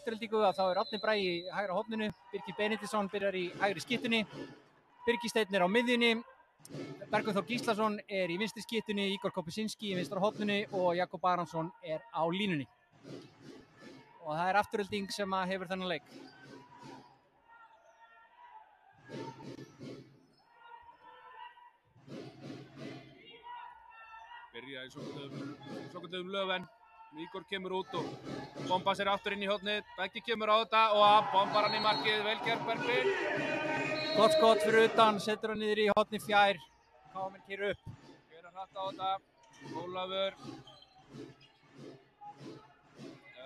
Afturheldingu að þá Árni Bragi í hægra horninu, Birgir Benediktsson byrjar í hægri skyttunni, Birgir Steinn á miðjunni, Bergur Þór Gíslason í vinstri skyttunni, Igor Kopesinski í vinstra horninu og Jakob Aransson á línunni. Og það Afturhelding sem hefur þennan leik. Byrja í svokölluðum löfen. Igor kemur út og bombar sér aftur inn í hornið. Beggi kemur á þetta og bombar hann í markið. Vel gert Bergvin. Gott skot fyrir utan, setur hann niður í hornið fjær. KM keyrir upp. Keyrir hratt á þetta. Ólafur.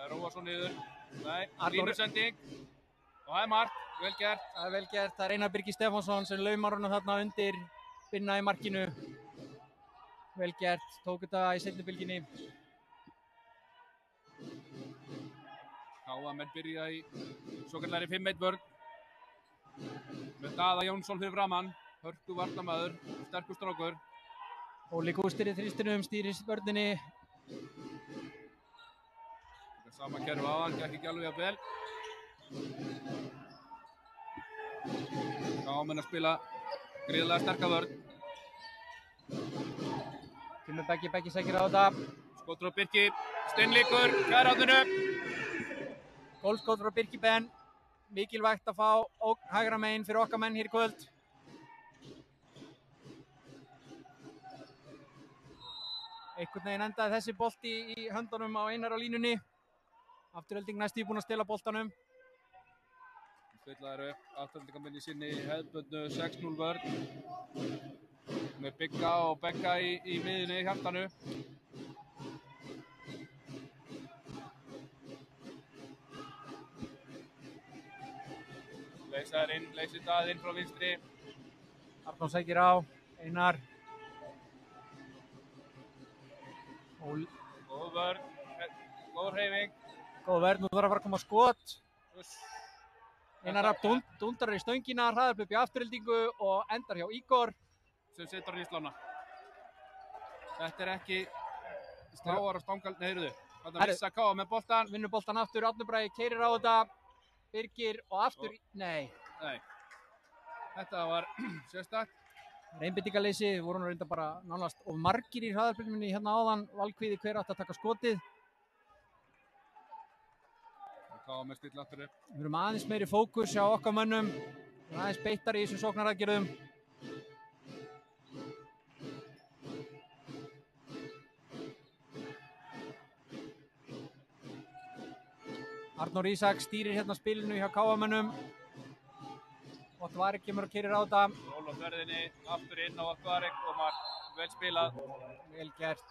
Róa svo niður. Nei, línusending. Og það mark. Vel gert. Það vel gert. Það Einar Birgir Stefánsson sem laumar honum þarna undir Binna í markinu. Vel gert. Tók þetta í seinni bylginni. KM byrja í svokallari 5-1 vörn. Með Daða Jónsson fyrir framann. Hörku varnarmaður, sterkur strákur. Óli Gústir í þrýstinum, stýrir vörninni. Þetta sama kerfi áðan, gekk ekki alveg jafn vel. KM að spila gríðarlega sterka vörn. Kemur Beggi sækir á þetta. Skotur á Birki, steinleikur, kærátinu. Gólskot frá Birki Ben. Mikilvægt að fá hægra megin fyrir okkar menn hér í kvöld. Einhvern veginn endaði þessi bolti í höndunum á Einar á línunni. Afturhelding næstum búinn að stela boltanum. Spilaður upp, Afturheldingarmenn í sinni hefðbundnu 6-0 vörn. Með Bigga og Begga í miðjunni í hjartanu. Leysir það inn frá vinstri. Arnór sækir á, Einar. Góð vörn, góð hreyfing. Góð vörn, nú þarf að fara að koma skot. Einar Rapp dundrar í stöngina, hraðar upp í Afturheldingu og endar hjá Igor. Sem setur hann í slána. Þetta ekki sláar og stangal, heyrðu. Þetta missa K með boltan. Vinnur boltan aftur, Árni Bragi keyrir á þetta. Birgir og aftur, nei. Þetta var sérstakt. Einbeitingarleysi, voru hann reynda bara nánast of margir í hraðarbylgjunni hérna áðan. Valkvíði hver átti að taka skotið. K með stilla aftur upp. Við erum aðeins meiri fókus hjá okkar mönnum. Við erum aðeins beittari í þessum sóknaraðgerðum. Arnór Ísak stýrir hérna spilinu hjá KM-mönnum. Ottvarik kemur og keyrir á þetta. Ról á ferðinni, aftur inn á Ottvarik og mark. Vel spilað. Vel gert.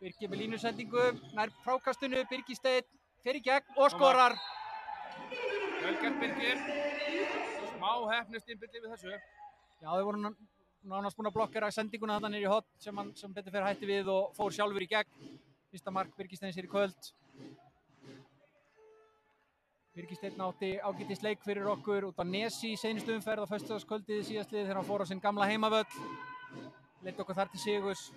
Birgir með línusendingu, nær frákastinu, Birgir Steinn, fer í gegn og skorar. Vel gert Birgir. Smá heppnistinnbyrli við þessu. Já, þau voru nánast búin að blokkera sendinguna þarna niður í hotn sem betur fer hætti við og fór sjálfur í gegn. Fyrsta mark Birgir Steins í kvöld. Birgir Steinn átti ágætis leik fyrir okkur út á Nesi í seinustu umferð á föstudagskvöldið síðastlið þegar hann fór á sinn gamla heimavöll. Leiddi okkur þar til sigurs.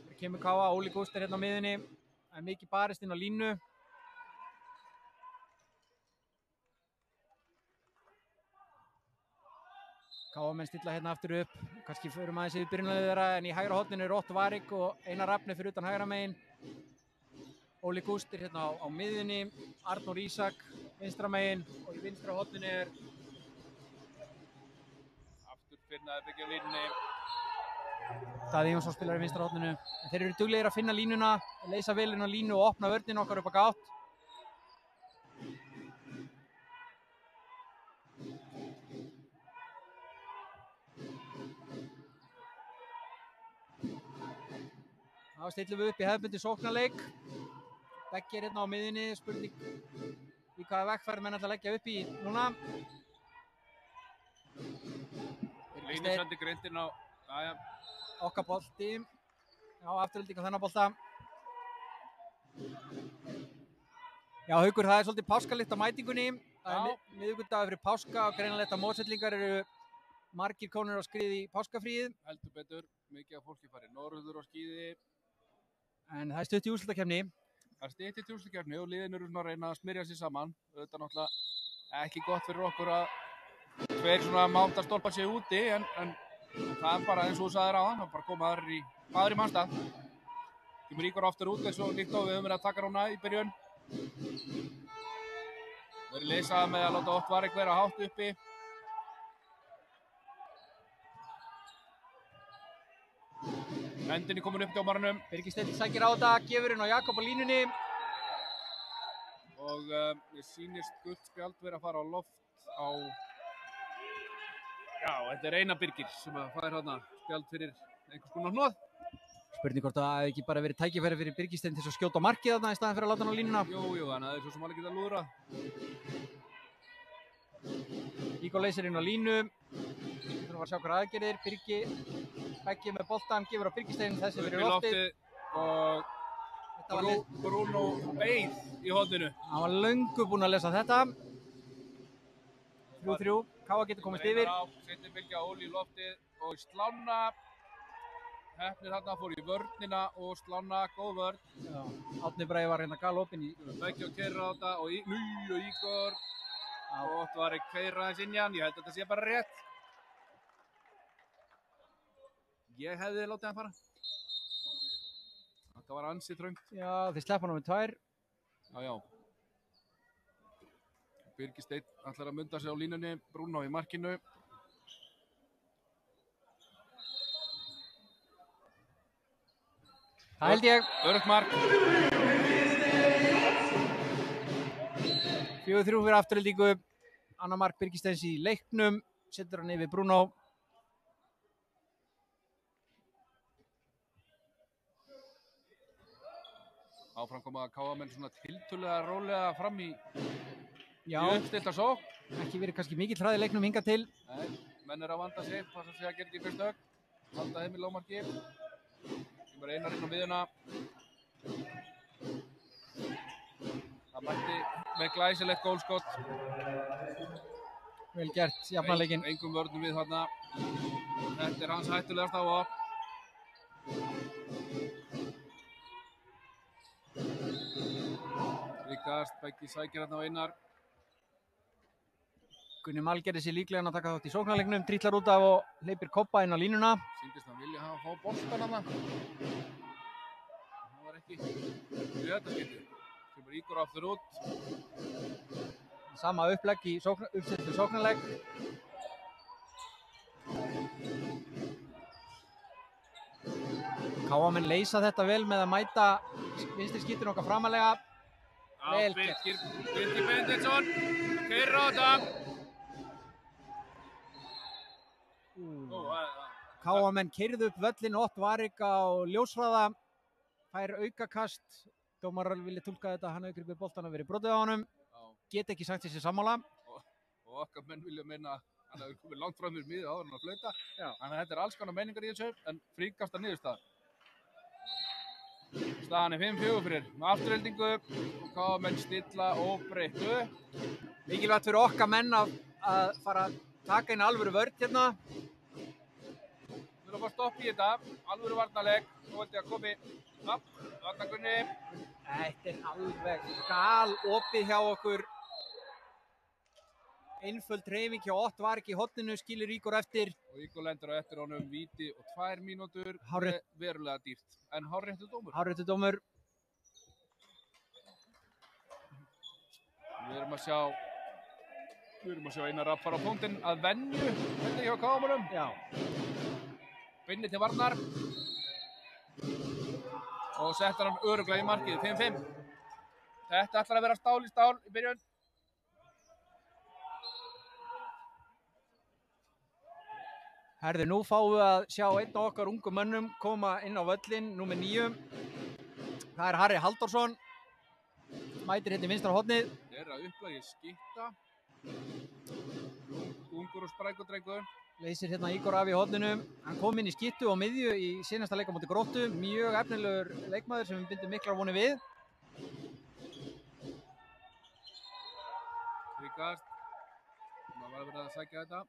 Hér kemur Káa, Óli Gúster hérna á miðunni. Það mikið barist inn á línu. KM stilla hérna aftur upp, kannski förum aðeins yfir byrjunarliðið þeirra en í hægra horninu er Ottvarik og Einar Rafni fyrir utan hægra megin. Óli Gústir hérna á miðjunni, Arnór Ísak vinstra megin og í vinstra horninu er aftur Birnaði byggja á línunni. Daði Jónsson spilar í vinstra horninu. En þeir eru duglegir að finna línuna, leysa vel inn á línu og opna vörnin okkar upp á gátt. Þá stillum við upp í hefðbundi sóknarleik. Beggi hérna á miðjunni, spurning í hvaða vegferð menn ætla að leggja upp í núna. Línusandi grindin á, Okkar bolti. Já, Afturhelding á þennan bolta. Já, Haukur, það er svolítið páskalikt á mætingunni. Það er miðvikudagur fyrir páska og greinilegt að Mosfellingar eru margir konur á skriði í páskafríið. Heldur betur, mikið af fólki farið norður á skíði. En það er stutt í úrslitakefni. Það er stutt í úrslitakefni og liðin eru svona að reyna að smyrja sig saman. Þetta er náttúrulega ekki gott fyrir okkur að tveir svona máttarstólpar séu úti, en það er bara eins og þú sagðir áðan, það er bara koma aðrir í mannstað. Kemur Ígor aftur út eins og líkt á við höfum verið að taka rána í byrjun. Verið leysað með að láta Ottvarik vera hátt uppi. Hendinni komin upp dómaranum. Birgir Steinn sækir á þetta, gefur inn á Jakob á línunni. Og mér sýnist gult spjald verið að fara á loft á... Já, þetta er Einar Birgir sem að fær hérna spjald fyrir einhvers konar hnoð. Spurning hvort það hefði ekki bara verið tækifæri fyrir Birgir Steinn til að skjóta á markið þarna í staðinn fyrir að láta hann á línuna. Jú, þannig að það er svo sem alveg geta lúðra. Ígor leysir inn á línu. Þurfum að sjá hver aðgerðir. Birgir Beggi með boltan, gefur á Birgir Steinn, þessi fyrir loftið. Og Bruno beið í horninu. Hann var löngu búinn að lesa þetta. 3-3, Káa getur komist yfir. Seinni bylgja Óli í loftið og Slána. Heppnir þarna fór í vörnina og Slána, góð vörn. Já, Árni Bragi var hérna galopinn í... Beggi og keira á þetta og Ígor. Og Ottvarik keira þess inn í hann, ég held að þetta sé bara rétt. Ég hefði látið hann fara. Þetta var ansi þröngt. Já, þeir sleppa hann með 2. Já. Birgir Steinn ætlar að munda sig á línunni, Bruno í markinu. Það held ég. Öruggt mark. 4-3 fyrir Aftureldingu. Annar mark Birgir Steins í leiknum. Setur hann yfir Bruno. Áfram koma Káamenn svona tiltölulega rólega fram í uppstillta sókn. Ekki verið kannski mikill hraði leiknum hingað til. Nei, menn eru að vanda sig, passa sig að gera þetta í fyrstu högg. Halda þeim í lágmarki. Kemur Einar inn á miðjuna. Það mætti með glæsilegt gólskott. Vel gert, jafnarleikinn. Engum vörnum við þarna. Þetta er hans hættulegasta vopn. Ríkast, Beggi sækir hérna á Einar. Gunni Mall gerði sér líklega að taka þátt í sóknarleiknum, trítlar út af og hleypir Kobba inn á línuna. Sýndist hann vilja hafa að fá boltan hana. Það var ekki í þetta skipti. Kemur Ígor aftur út. Sama upplegg í uppsettu sóknarleik. Káamenn leysa þetta vel með að mæta vinstri skítin okkar framalega. Vel gert. Birgir Benediktsson, keyrir á þetta. Káamenn keyrðu upp völlin, Ottvarik á ljóshraða, fær aukakast. Dómarar vilja túlka þetta, hann hefur gripið boltan að verið brotið á honum. Get ekki sagt þessi sammála. Og okkar menn vilja meina að hann hefur komið langt fram fyrir miðið áður en að flauta. Þannig að þetta er alls konar meiningar í þessu, en fríkasta niðurstaða. Staðan er 5-4 fyrir Aftureldingu og Káamenn stilla óbreyttu. Mikilvægt fyrir okkar menn að fara að taka inn alvöru vörn hérna. Við erum að stoppa í þetta, alvöru varnarleik. Nú held ég að komi Gunni. Þetta er alveg galopið hjá okkur. Einföld hreyfing hjá Ottvarik í horninu, skilur Ígor eftir. Og Ígor lendur á eftir honum víti og 2 mínútur. Verulega dýrt. En hárréttur dómur. Hárréttur dómur. Við erum að sjá Einar Rapp fara á punktinn að venju. Þetta hjá Káamönnum. Já. Binni til varnar. Og settar hann örugglega í markið. 5-5. Þetta ætlar að vera stál í stál í byrjun. Herðu, nú fáum við að sjá einn af okkar ungu mönnum koma inn á völlin, númer 9. Það er Harri Halldórsson. Mætir hérna í vinstra hornið. Það er að upplagi Skitta. Ungur og sprækur drengur. Leysir hérna Ígor af í horninu. Hann kom inn í Skittu og miðju í seinasta leik á móti Gróttu. Mjög efnilegur leikmaður sem við bindum miklar vonir við. Fríkast. Það var verið að sækja þetta.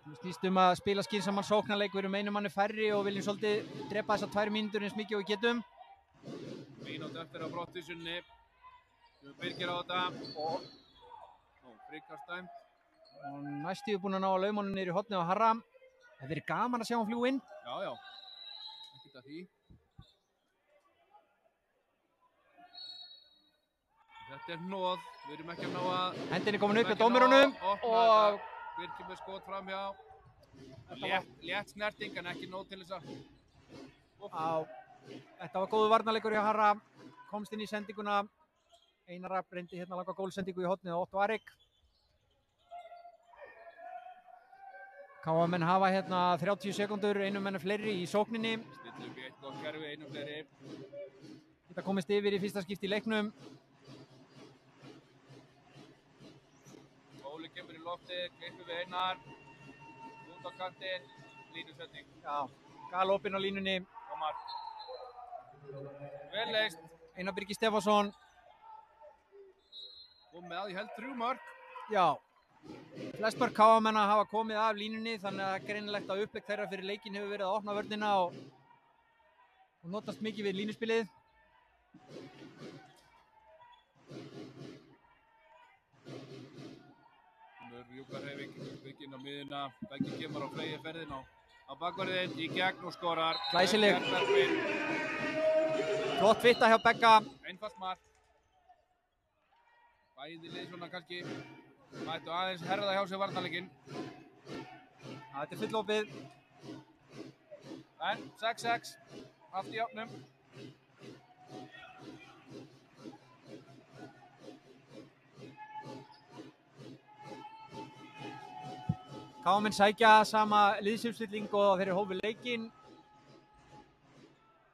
Við snýst að spila skynsaman sóknarleik, við erum einu manni færri og viljum svolítið drepa þessar 2 mínútur eins mikið og við getum. Mínútu eftir á brottvísunni. Birgir á þetta. Fríkast dæmt. Og næstu búin að ná að lauma honum niður í hornið á Harra. Það verið gaman að sjá hann fljúga inn. Já. Ekkert að því. Þetta er hnoð. Við erum ekki að ná að... Hendin er komin upp hjá dómurunum. Og... Birgir með skot framhjá. Létt snerting en ekki nóg til þess að... Þetta var góðu varnarleikur hjá Harra. Komst inn í sendinguna. Einara reyndi hérna langa gólsendingu í hornið á Otto Arik. KM hafa hérna 30 sekundur, einum menn fleiri í sókninni. Stillir upp í eitt gott kerfi, einum fleiri. Þetta komist yfir í fyrsta skipti í leiknum. Óli kemur í loftið, klippur við Einar. Út á kantinn, línusending. Já, galopinn á línunni. Komar. Vel leist. Einar Birgir Stefánsson. Og með ég held 3 mörk. Já. Flest mörk KM hafa komið af línunni, þannig að greinilegt að upplegg þeirra fyrir leikinn hefur verið að opna vörnina og notast mikið við línuspilið. Júkarheifing, bygginn á miðuna, Beggi kemur á flegi ferðin á bakvarðin, í gegn og skorar. Glæsileg. Flott fitta hjá Begga. Einfalt mark. Bæði lið svona kannski mættu aðeins herða hjá sig varnarleikinn. Þetta er fullopið. En 6-6, allt í jafnum. KM sækja sama liðsumstilling og þeir hófu leikinn.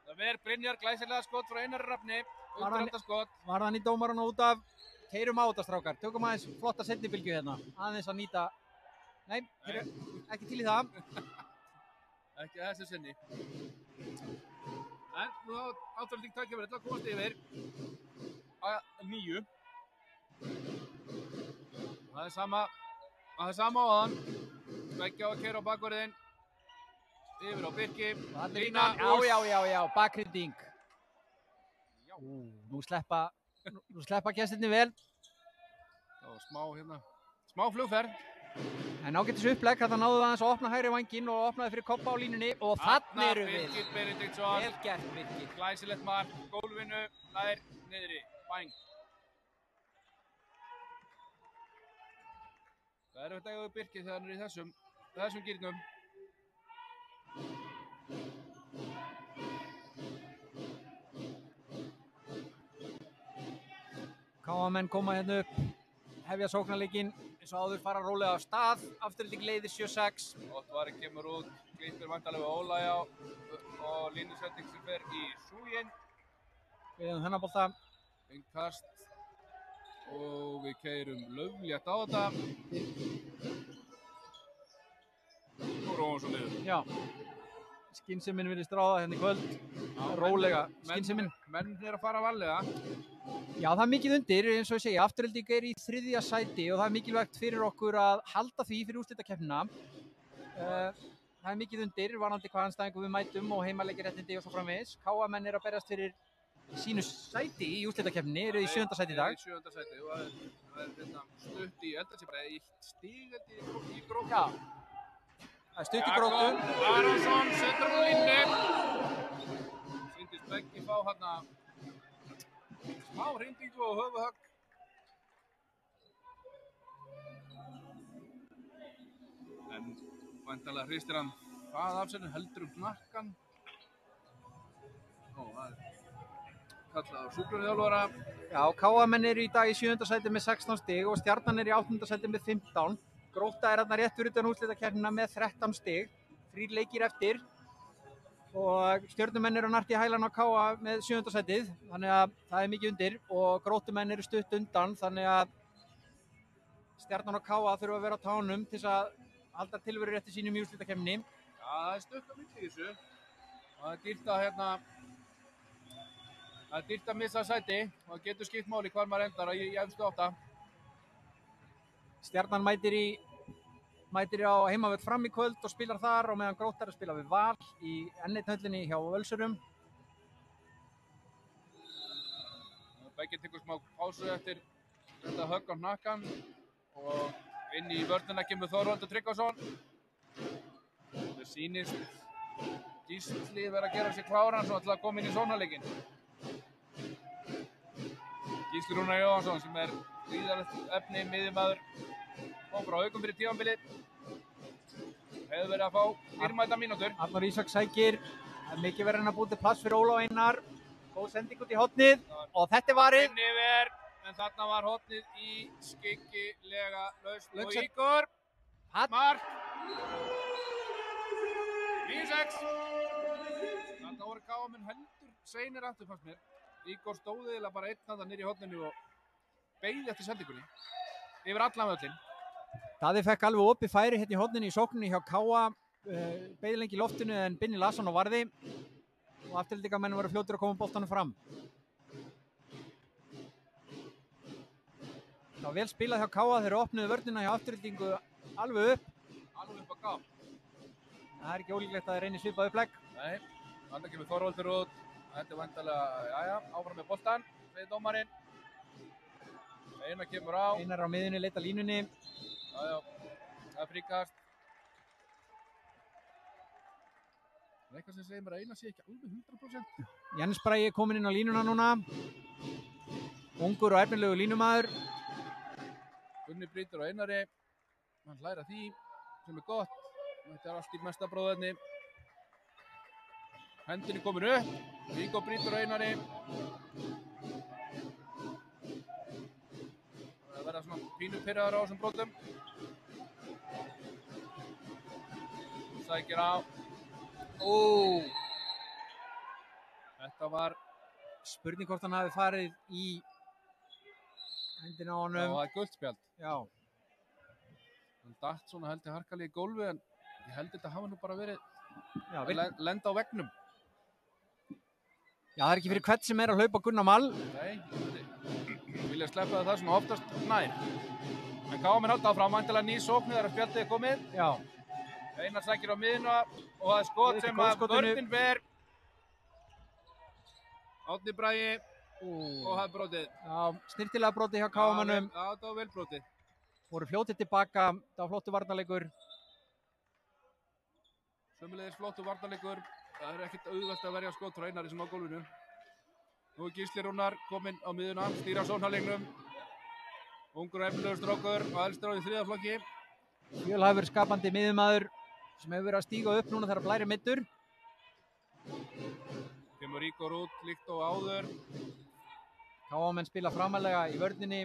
Það verður Brynjar glæsilega skot frá Einari Rafni. Undirhanda skot. Varðan í dómaran út af. Keyrum á þetta strákar. Tökum aðeins flotta seinnibilgju hérna. Aðeins að nýta. Nei, ekki til í það. Ekki að þessu sinni. En nú átölding tækja verið til að komast yfir. 9. Það er sama á þann. Beggi á að keyra á bakvarðin. Yfir á Birki. Lína. Já, bakrynding. Nú sleppa gestirni vel. Já, smá flugferð. En ágættis upplegg, þetta náðu það aðeins að opna hægri vænginn og opnaði fyrir Kobba á línunni og þannig eru við. Birgir Benediktsson. Vel gert, Birgir. Glæsilegt mark, gólfinu, nær, niðri, bæng. Það er auðvitað að Birgir þegar hann er í þessum gírnum. KM koma hérna upp, hefja sóknarleikinn, eins og áður fara rólega af stað, afturhalding leiðir 7-6. Ottvari kemur út, klippir vantarlega við Ólægjá og línusending sem fer í súginn. Við hefum þennan bolta. Innkast og við keyrum lauflétt á þetta. Og róum svo niður. Já, skynsemin virðist ráða hérna í kvöld. Rólega, skynsemin. Menn er að fara varlega. Já, það er mikið undir, eins og ég segja, Afturelding er í 3. sæti og það er mikilvægt fyrir okkur að halda því fyrir úrslitakeppnina. Það er mikið undir, varðandi hvað andstæðingu við mætum og heimaleikjaréttindi og svo framvegis. KM er að berjast fyrir sínu sæti í úrslitakeppninni, eru í 7. sæti í dag. Í 7. sæti og það er stutt í, ég held að það sé bara 1 stig í gróttu. Já, það er stutt í gróttu. Arason setur á línni. Sýndist Beggi fá hérna smá hrindingu og höfuhögg. En væntanlega hristir hann það af sér, heldur hnakkan. Það er kallað á sjúkraþjálfara. Já, KM eru í dag í 7. sæti með 16 stig og Stjarnan er í 8. sæti með 15. Grótta er þarna rétt fyrir utan úrslitakeppnina með 13 stig. 3 leikir eftir. Og Stjörnumenn eru nært í hælan á KA með 7. sætið, þannig að það er mikið undir og Gróttumenn eru stutt undan, þannig að Stjarnan og KA þurfa að vera á tánum til þess að halda tilveru rétti sínum í úrslitakeppninni. Já, það er stutt á milli í þessu og það er dýrt að missa sæti og það getur skipt máli hvar maður endar í efstu 8. Stjarnan mætir á heimavöll Fram í kvöld og spilar þar og meðan Gróttar spila við Val í N1-höllinni hjá Völsurum. Beggi tekur smá pásu eftir þetta högg á hnakkan og inn í vörnina kemur Þorvaldur Tryggvason. Það sýnist Gísli vera að gera sér kláran svo ætla að koma inn í sóknarleikinn. Gísli Rúnar Jóhannsson sem gríðarlegt efni miðjumaður kom frá Haukum fyrir tímabilið. Hefur verið að fá dýrmætar mínútur. Arnór Ísak sækir, mikið verið hann að búið til plass fyrir Ólaf Einar. Góð sending út í hornið og þetta varið. Inn yfir, en þarna var hornið í skyggilega laust og Ígor. Mark. 9-6. Þarna voru KM heldur seinir aftur fannst mér. Ígor stóð eiginlega bara einn þarna niður í horninu og beið eftir sendingunni. Yfir allan völlinn. Daði fekk alveg opið færi hérna í horninu í sókninni hjá Káa. Beið lengi í loftinu en Binni Larsson á varði. Og afturhaldingamenn voru fljótir að koma boltanum fram. Það var vel spilað hjá Káa, þeir opnuðu vörnina hjá afturhaldingu alveg upp. Alveg upp að gá. Það ekki ólíklegt að þeir reynir svipað upplegg. Nei, þannig kemur Þorvaldur út. Þetta vantarlega, áfram með boltan, segir dómarinn. Einar kemur á. Einar á miðjunni, leita línunni. Það er fríkast. Það er eitthvað sem segir mér að Einar sé ekki alveg 100%. Jens Bragi kominn inn á línuna núna. Ungur og efnilegu línumaður. Gunni brýtur á Einari. Hann hlæra því sem gott. Þetta allt í mesta bróðarni. Hendinni komin upp. Ígor brýtur á Einari. Það verða svona pínu pirraður á þessum brotum. Sækir á. Þetta var spurning hvort hann hafi farið í hendina á honum. Já, það er gult spjald. Já. Hann datt svona heldur harkalega í gólfi en ég held þetta hafa nú bara verið að lenda á veggnum. Já, það er ekki fyrir hvern sem að hlaupa Gunnar Mall. Nei, vilja sleppa það svona oftast nær. En KM halda áfram, vantilega ný sókn þegar spjaldið er komið. Já. Einar sækir á miðuna og það er skot sem að vörnin ver. Árni Bragi og það er brotið. Já, snirtilega brotið hjá KM-unum. Já, það var vel brotið. Voru fljótið tilbaka, það var flottu varnarleikur. Sömuleiðis flottu varnarleikur. Það er ekkert auðvelt að verja skot frá Einari sem á gólfinu. Nú er Gísli Rúnar kominn á miðuna, stýra sóknarleiknum. Ungur og efnilegur strákur og elstur á í þriðja flokki. Fjölhæfur skapandi miðjumaður sem hefur verið að stíga upp núna þegar Blæri meiddur. Kemur Ígor út líkt og áður. KM-menn spila framalega í vörninni.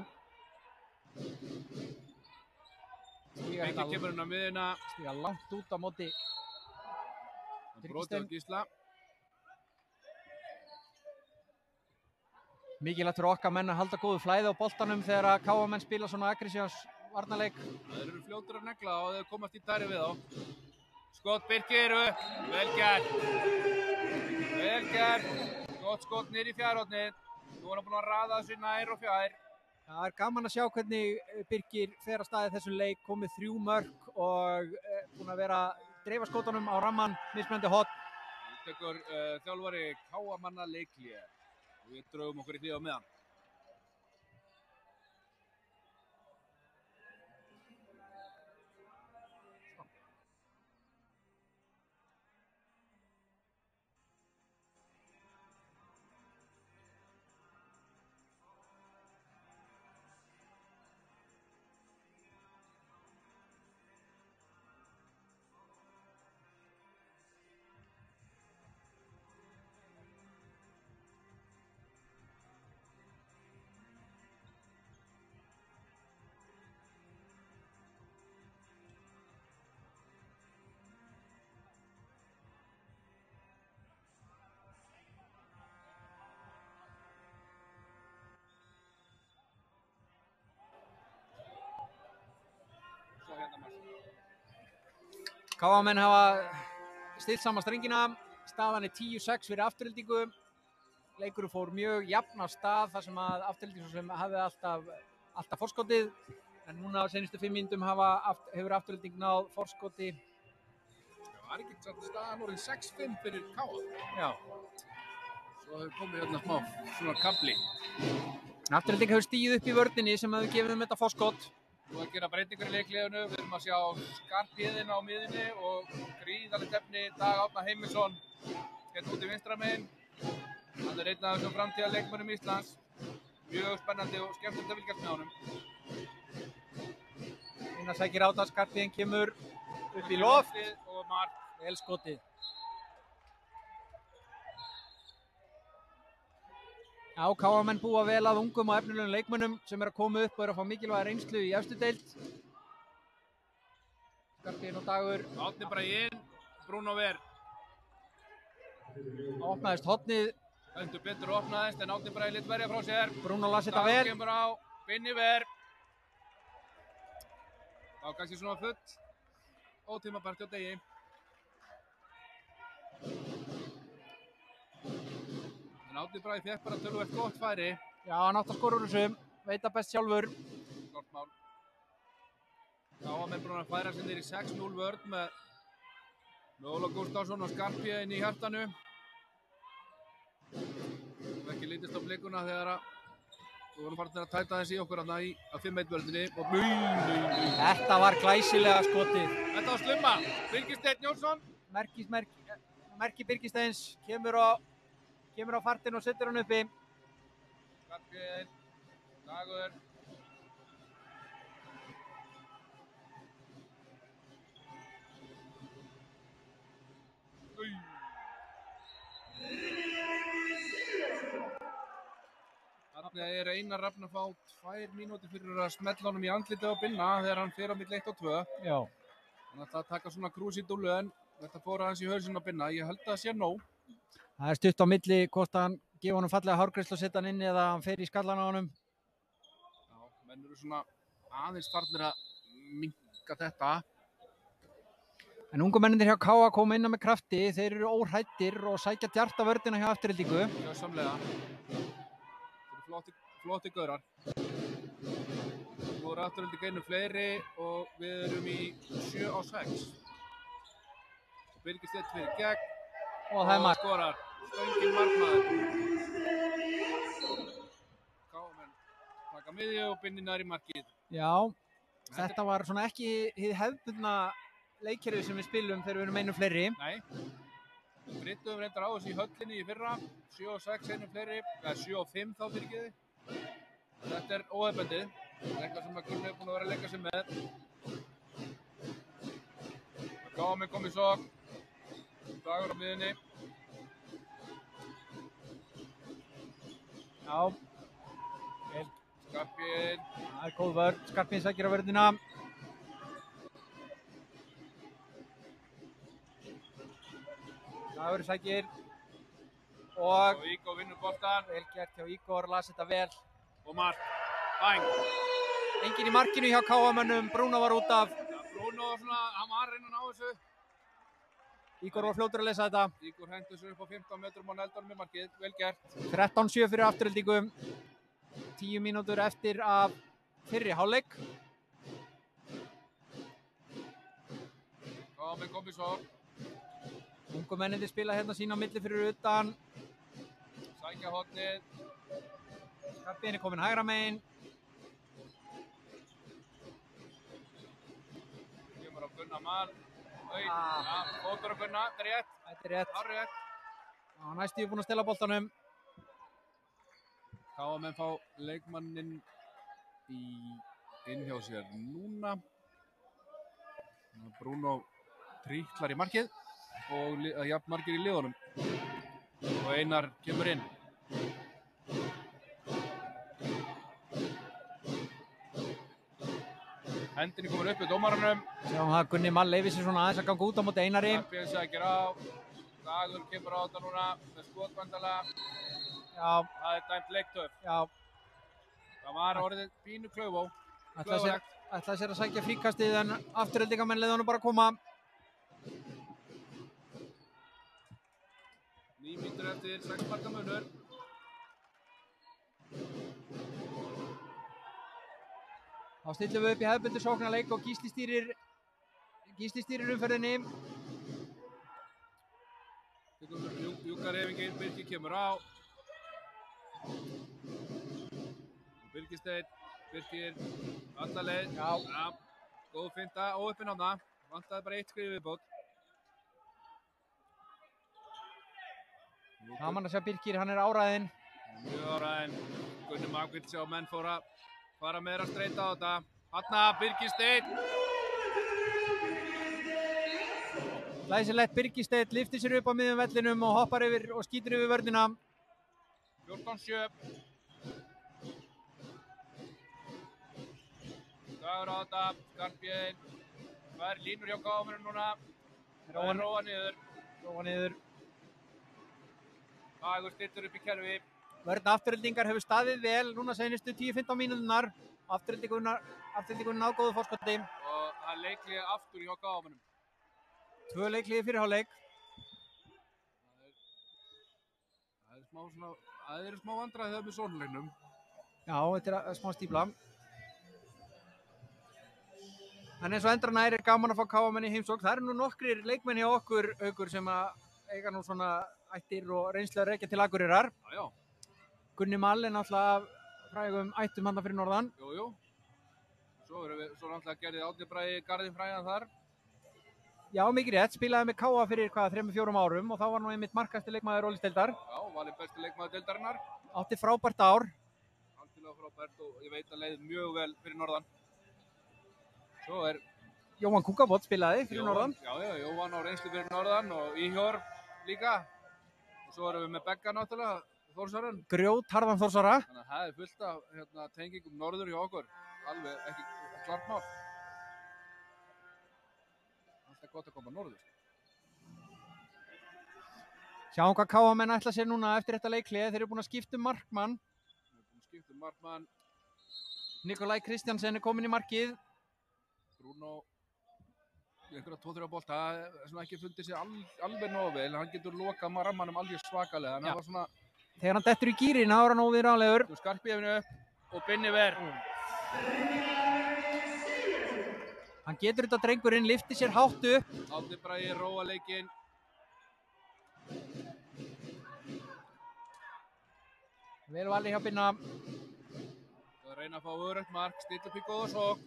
Beggi kemur inn á miðuna. Stíga langt út á móti. Brotið á Gísla. Mikilvægt fyrir okkar menn að halda góðu flæði á boltanum þegar að KM-menn spila svona aggressívans varnarleik. Þeir eru fljótur að negla og þeir komast í tæri við þá. Skot Birkir upp. Vel gert. Vel gert. Gott skot niður í fjærhornið. Nú er hann búinn að raða þessu nær og fjær. Það er gaman að sjá hvernig Birkir fer að staðið þessum leik, komið 3 mörk og búinn að vera dreifa skotunum á ramman, mismunandi hotn. Tekur þjálfari KM-manna leikhlé og við draugum okkur í því á meðan. KM-menn hafa stillt saman strengina, staðan er 10-6 fyrir Aftureldingu. Leikurinn fór mjög jafn af stað þar sem að Aftureldingu sem hafði alltaf forskotið En núna á seinustu 5 mínútum hefur Afturelding náð forskoti. Það var ekki satt staðan orðin 6-5 fyrir Káa. Já. Svo hefur komið hérna smá svona kafli. Afturelding hefur stigið upp í vörninni sem hefur gefið þeim þetta forskot. Nú að gera breytingar í leikliðinu. Við erum að sjá Skarphéðinn á miðjunni og gríðarlegt efni Dag Árna Heimisson hérna út í vinstra megin. Hann er einn af þessum framtíðarleikmönnum Íslands. Mjög spennandi og skemmtilegt að fylgjast með honum. Einar sækir á það, Skarphéðinn kemur upp í loft og mark. Vel skotið. Já, KA-menn búa vel að ungum og efnilegum leikmönnum sem er að koma upp og er að fá mikilvæga reynslu í efstu deild. Skarphéðinn og Dagur. Átni bara inn, Bruno Ver. Opnaðist hornið. Heldur betur opnaðist en Átni bara lit verja frá sér. Bruno las þetta vel. Dagur kemur á, Binni Ver. Þá kannski svona full. Ótímabært hjá Degi. En Átni Bragi fékk bara töluvert gott færi. Já, hann átt að skora úr þessu. Veit að best sjálfur. Klart mál. KA-menn búin að færa sig niður í 6-0 vörn með Óla Gústafsson og Skarphéðinn í hjartanu. Og ekki lítist á blikuna þegar við vorum farin að tæta þessi í okkur á 5-1 vörðinni. Og Þetta var glæsilega skotið. Þetta var slumma. Birgir Steinn Jónsson. Merki Birgir Steins kemur á fartinn og setur hann uppi. Skarphéðinn, Dagur. Þarna er Einar Rafn að fá 2 mínútur fyrir að smetla honum í andlitið á Binna þegar hann fer á milli 1 og 2. Já. Þannig að það taka svona krús í dúllu en þetta fór aðeins í hausinn á Binna. Ég held að það sé nóg. Það er stutt á milli hvort hann gefa honum fallega hárgreiðslu og setja hann inn eða hann fer í skallan á honum. Já, menn eru svona aðeins farnir að minnka þetta. En ungu mennir hjá KA koma inn með krafti, þeir eru óhræddir og sækja djarta vörðina hjá Aftureldingu. Gjörsamlega. Þeir eru flotti gaurar. Nú eru Aftureldingu einu fleiri og við erum í 7-6. Birgir Steinn fyrir gegn. Og það er mark. Skorar. Stöngin markmaður. KA-menn taka miðju og Binni nær í markið. Já, þetta var svona ekki hið hefðbundna leikkerfi sem við spilum þegar við erum einu fleiri. Nei. Við bryttum reyndar á þessu í höllinni í fyrra. 7-6 einu fleiri. Eða 7-5 þá fyrir ekki. Þetta er óhefbundið. Eitthvað sem að Gunni er búin að vera að leika sig með. KA-menn kom í sókn. Dagur á miðunni. Já. Skarphéðinn. Það er góð vörn. Skarphéðinn sækir á vörnina. Dagur sækir. Og Ígor vinnur boltan. Vel gert hjá Ígor, las þetta vel. Og mark. Bang. Enginn í markinu hjá KA-mönnum. Bruno var út af. Bruno svona, hann var að reyna að ná þessu. Ígor var fljótur að lesa þetta. Ígor hendur sér upp á 15 metrum og neldur með markið. Vel gert. 13-7 fyrir Aftureldingu. 10 mínútur eftir af fyrri hálfleik. KA-menn kom í sókn. Ungu mennindi spila hérna sín á milli fyrir utan. Sækja hornið. Skarphéðinn er kominn hægra megin. Kemur á Gunnar Mann. Fótur á Gunnar. Þetta er rétt. Þetta er rétt. Það er rétt. Já, næstíðu búinn að stela boltanum. KA-menn fá leikmanninn inn hjá sér núna. Bruno trítlar í markið og jafn margir í liðunum. Og Einar kemur inn. Hendinni komur upp við dómaranum. Sjáum það að Gunni Mall leyfir sér svona aðeins að ganga út á móti Einari. Skarphéðinn sækir á. Dagur kemur á þetta núna með skotbandalega. Já. Það er dæmt leiktöf. Já. Það var orðið pínu klaufó. Ætlaði sér að sækja fríkastið en Aftureldingamenn leiði honum bara að koma. 9 mínútur eftir 6 marka munur. Þá stillum við upp í hefðbundu sóknarleik og Gísli stýrir umferðinni. Júkarefingin, Birkir kemur á. Birkisteinn, Birkir, alla leið. Já. Góð finta, óuppinn á það. Vantaði bara 1 skrif viðbót. Gaman að sjá Birkir, hann áræðinn. Mjög áræðinn. Gunni Magvill sjá menn fara meira að streita á þetta. Hanna, Birkisteinn. Glæsilegt, Birkisteinn lyftir sér upp á miðjum vellinum og hoppar yfir og skýtur yfir vörnina. 14-7. Dagur á þetta, Skarphéðinn. Hvað línur hjá KM núna? Róa niður. Dagur styrtur upp í kerfi. Vörn Aftureldingar hefur staðið vel, núna seinustu 10-15 mínúturnar. Aftureldingur náð góðu fórskoti. Og það leiklið aftur hjá KM. 2 leikliði fyrir hálfleik. Það eru smá vandræði þegar með sónuleiknum. Já, þetta smá stífla. En eins og endranær gaman að fá KM í heimsókn. Það eru nú nokkrir leikmenn hjá okkur, Haukur, sem eiga nú svona ættir og reynslu að rekja til Akureyrar. Já. Gunni Mall náttúrulega frægum ættum handa fyrir norðan. Jú. Svo náttúrulega gerði Árni Bragi garðinn frægan þar. Já, mikið rétt. Spilaði með KA fyrir 3-4 árum og þá var nú einmitt markasti leikmaður Ólafsdeildar. Já, valinn besti leikmaður deildarinnar. Átti frábært ár. Algjörlega frábært og ég veit að leið mjög vel fyrir norðan. Svo Jóhann Kúkabót spilaði fyrir norðan. Já, Jóhann á reynslu fyrir norðan og Íhjór líka. Og svo erum við með Begga náttúrulega, Þórsaran. Grjótharðan Þórsara. Þannig að það fullt af tengingum norður hjá okkur. Alveg ekki klart mál. Alltaf gott að koma norður. Sjáum hvað KM ætla sér núna eftir þetta leiklið. Þeir eru búin að skipta markmann. Nikolaj Kristjansen komin í markið. Bruno einhverja 2-3 bolta sem ekki fundið sér alveg nógu vel. Hann getur lokað rammanum alveg svakalega. En það var svona... Þegar hann dettur í gírinn, þá er hann óviðráðanlegur. Skarphéðinn upp og Binni ver. Hann getur þetta drengurinn, lyftir sér hátt upp. Árni Bragi róa leikinn. Vel valið hjá Binna. Það reyna að fá öðrögt mark, stilla upp í góða sókn.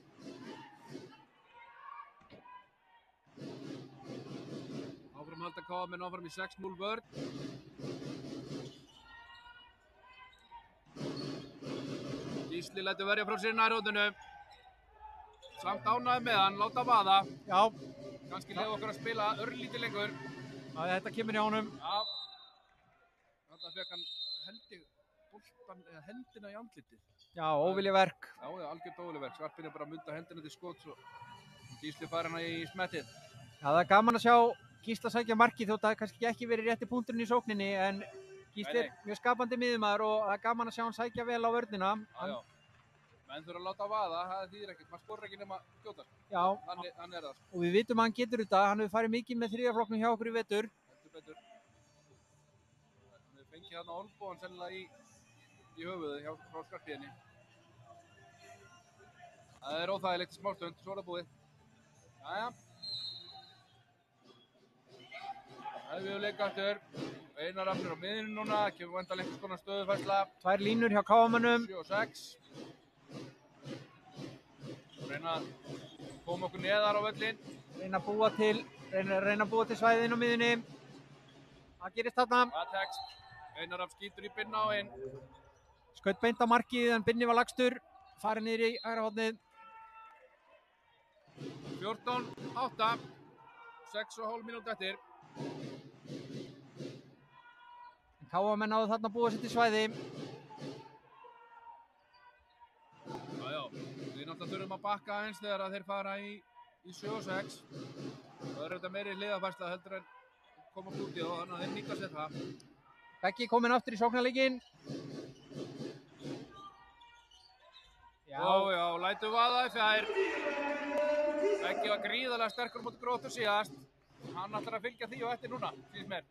Áfram halda KM áfram í 6-0 vörn. Gísli lætur verja frá sér nærhóttinu. Samt ánægði með hann, láta vaða. Já. Kannski leiða okkur að spila örlítið lengur. Já, þetta kemur hjá honum. Já. Þarna fekk hann boltan eða hendina í andlitið. Já, óviljaverk. Já, algjört óviljaverk. Skarpinn bara að munda hendina til skots og Gísli fær hana í smettið. Já, það gaman að sjá Gísla sækja markið þótt að kannski ekki verið rétti punkturinn í sókninni en Gísli mjög skapandi miðjumaður og það gaman að sjá hann sækja vel á vörnina. Já. Menn þurfa að láta vaða, það þýðir ekkert. Maður skorar ekki nema skjótast. Já. Hann það. Og við vitum að hann getur þetta. Hann hefur farið mikið með 3. flokknum hjá okkur í vetur. Heldur betur. Hann hefur fengið þarna olnbóðan sennilega í höfuðið frá Skarphéðinni. Það er óþægilegt í smástund, svo er það búið. Jæja. Það er við leika aftur. Einar aftur á miðinu núna, kemur vandalega einhvers konar stöðufærsla. 2 línur hjá KM-unum. 7 og 6. Reyna að koma okkur neðar á völlinn. Reyna að búa til svæðin á miðunni. Það gerist þarna. Það tekst. Einar af skýtur í Binna á inn. Skaut beint á markið en Binni var lagstur. Farið niður í hægra hornið. 14-8. 6,5 mínúti eftir. KM náðu þarna að búa sér til svæði. Já. Við náttúrulega þurfum að bakka aðeins þegar þeir fara í 7 og 6. Það er þetta meiri hliðarfærsla heldur en komast út í það, þannig að þeir nýta sér það. Beggi kominn aftur í sóknarleikinn. Já, lætu vaða í fjær. Beggi var gríðarlega sterkur móti Gróttu síðast. Hann ætlar að fylgja því og eftir núna, síðan mér.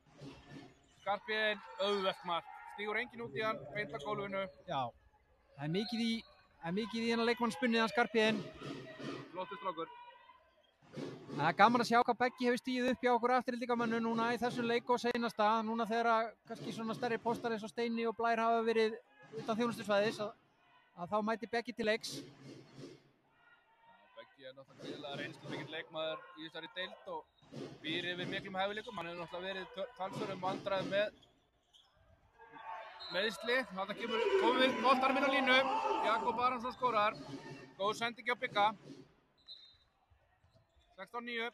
Skarphéðinn, auðvelt mark. Stígur enginn út í hann, beint að gólfinu. Já, það er mikið í Það er mikið í hennar leikmann spunnið hans Skarphéðinn. Flottur strákur. Það er gaman að sjá hvað Beggi hefur stíð upp hjá okkur afturhaldingamönnum núna í þessum leik og seinasta. Núna þegar kannski svona stærri postar eins og Steini og Blær hafa verið utan þjónustusvæðis að þá mæti Beggi til leiks. Beggi er náttúrulega gríðarlega reynslumikill leikmaður í þessari deild og býr yfir miklum hæfileikum. Hann hefur náttúrulega verið talsverðum vandræðum með meiðsli. Þetta komið boltarinn inn á línu. Jakob Aransson skorar. Góð sending hjá Bigga. 16-9.